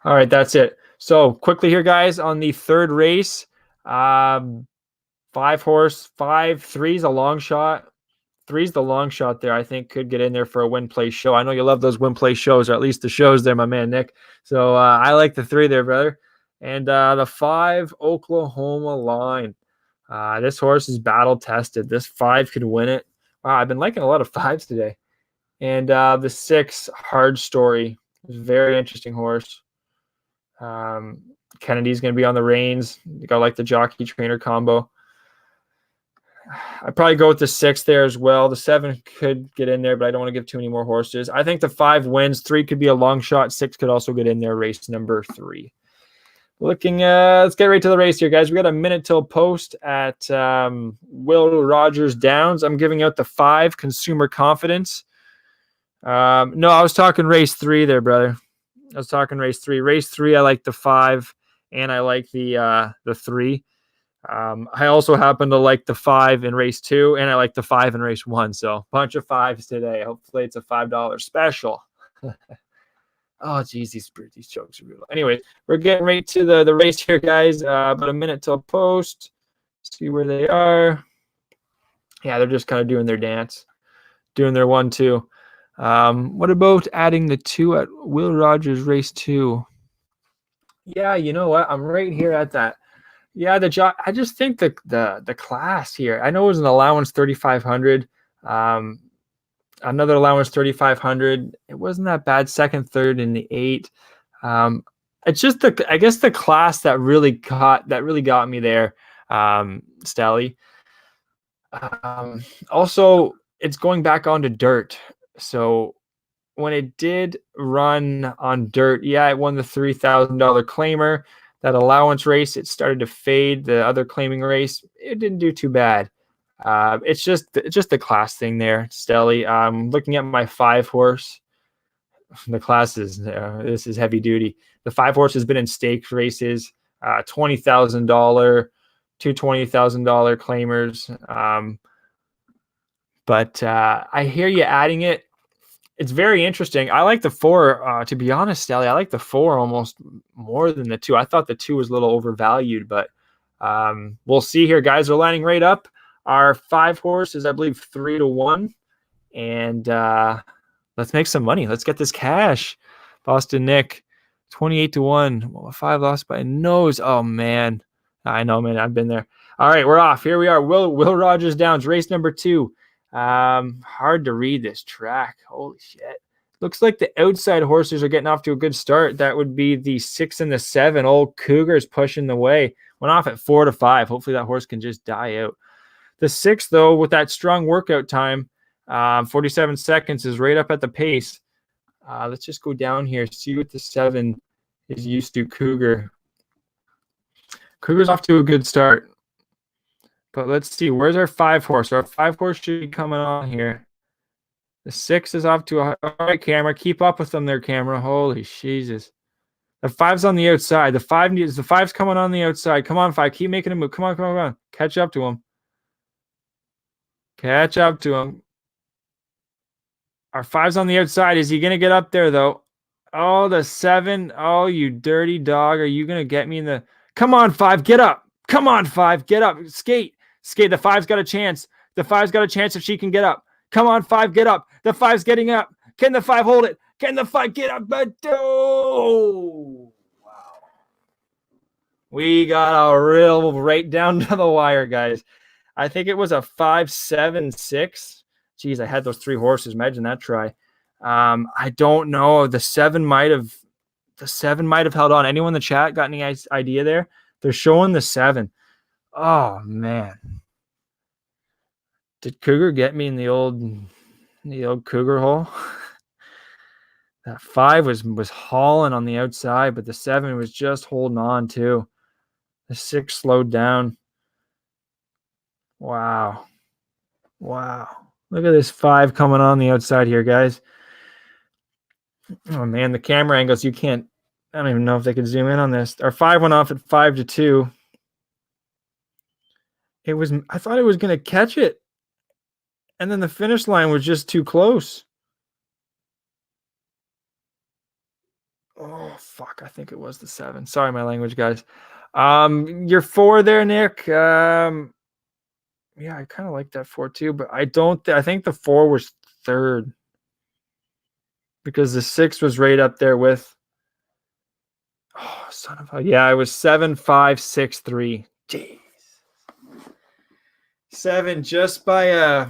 All right, that's it. So quickly here, guys, on the 3rd race, 5-horse, 3's a long shot. 3's the long shot there. I think could get in there for a win-play show. I know you love those win-play shows, or at least the shows there, my man, Nick. So I like the 3 there, brother. And the 5, Oklahoma Line. This horse is battle-tested. This 5 could win it. Wow, I've been liking a lot of 5s today. And the 6, Hard Story. Very interesting horse. Kennedy's going to be on the reins. You got to like the jockey-trainer combo. I'd probably go with the 6 there as well. The 7 could get in there, but I don't want to give too many more horses. I think the 5 wins. 3 could be a long shot. 6 could also get in there, race number 3. Let's get right to the race here, guys. We got a minute till post at Will Rogers Downs. I'm giving out the 5, Consumer Confidence. No, I was talking race 3 there, brother. I was talking race 3. Race 3, I like the 5, and I like the 3. I also happen to like the 5 in race 2, and I like the 5 in race 1. So bunch of 5s today. Hopefully it's a $5 special. Oh, geez, these jokes are brutal. Anyway, we're getting right to the race here, guys. About a minute till post. See where they are. Yeah, they're just kind of doing their dance, doing their 1-2. What about adding the 2 at Will Rogers race 2? Yeah, you know what? I'm right here at that. Yeah, I just think the class here. I know it was an allowance 3,500. Another allowance 3,500. It wasn't that bad. 2nd, 3rd, and the 8. It's just I guess the class that really got me there, Stelly. Also, it's going back onto dirt. So when it did run on dirt, yeah, it won the $3,000 claimer. That allowance race, it started to fade. The other claiming race, it didn't do too bad. It's just the class thing there, Stelly. Looking at my 5-horse, the class is this is heavy duty. The 5-horse has been in stakes races, $20,000, 2 $20,000 claimers. But I hear you adding it. It's very interesting. I like the 4, to be honest, Stelly. I like the 4 almost more than the 2. I thought the 2 was a little overvalued, but we'll see here, guys. We're lining right up. Our 5-horse is, I believe, 3 to 1. And let's make some money. Let's get this cash. Boston Nick. 28-1. Well, 5 lost by a nose. Oh, man. I know, man. I've been there. All right, we're off. Here we are. Will Rogers Downs, race number 2. Hard to read this track. Holy shit. Looks like the outside horses are getting off to a good start. That would be the 6 and the 7. Old Cougars pushing the way. Went off at 4-5. Hopefully that horse can just die out. The 6, though, with that strong workout time, 47 seconds, is right up at the pace. Let's just go down here, see what the 7 is used to. Cougar's off to a good start. But let's see, where's our 5 horse? Our 5 horse should be coming on here. The 6 is off to a all right, camera. Keep up with them there, camera. Holy Jesus. The 5's on the outside. The 5's coming on the outside. Come on, 5. Keep making a move. Come on. Catch up to him. Our 5's on the outside. Is he going to get up there, though? Oh, the 7. Oh, you dirty dog. Are you going to get me in the... Come on, 5. Get up. Come on, 5. Get up. Skate. The 5's got a chance. The 5's got a chance if she can get up. Come on, 5. Get up. The 5's getting up. Can the 5 hold it? Can the 5 get up? But oh, wow. We got a real right down to the wire, guys. I think it was a 5-7-6. Geez, I had those 3 horses. Imagine that try. I don't know. The 7 might have held on. Anyone in the chat got any idea there? They're showing the 7. Oh man. Did Cougar get me in the old Cougar hole? That 5 was hauling on the outside, but the 7 was just holding on too. The 6 slowed down. Wow. Look at this 5 coming on the outside here, guys. Oh man, the camera angles, I don't even know if they could zoom in on this. Our 5 went off at 5-2. I thought it was going to catch it. And then the finish line was just too close. Oh, fuck. I think it was the 7. Sorry, my language, guys. Your 4 there, Nick. Yeah, I kind of like that 4 too, but I think the 4 was 3rd because the 6 was right up there with. Oh, son of a. Yeah, it was 7-5-6-3. Jeez. 7 just by a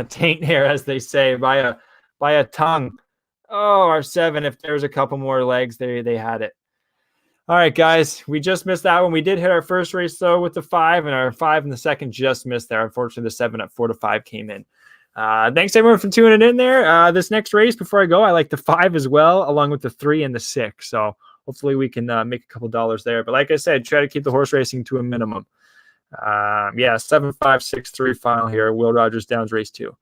taint hair, as they say, by a tongue. Oh, our 7, if there's a couple more legs, they had it. All right, guys, we just missed that one. We did hit our first race, though, with the 5, and our 5 in the second just missed there. Unfortunately, the 7 at 4-5 came in. Thanks, everyone, for tuning in there. This next race, before I go, I like the 5 as well, along with the 3 and the 6. So hopefully we can make a couple dollars there. But like I said, try to keep the horse racing to a minimum. 7-5-6-3 final here. Will Rogers Downs race 2.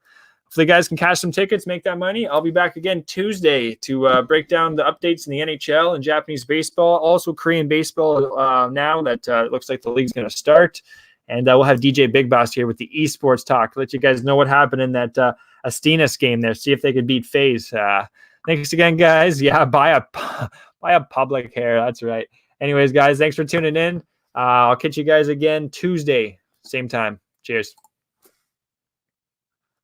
Hopefully you guys can cash some tickets, make that money. I'll be back again Tuesday to break down the updates in the NHL and Japanese baseball, also Korean baseball now that looks like the league's going to start. And we'll have DJ Big Boss here with the esports talk. Let you guys know what happened in that Astinas game there. See if they could beat FaZe. Thanks again, guys. Yeah, buy a public hair. That's right. Anyways, guys, thanks for tuning in. I'll catch you guys again Tuesday, same time. Cheers.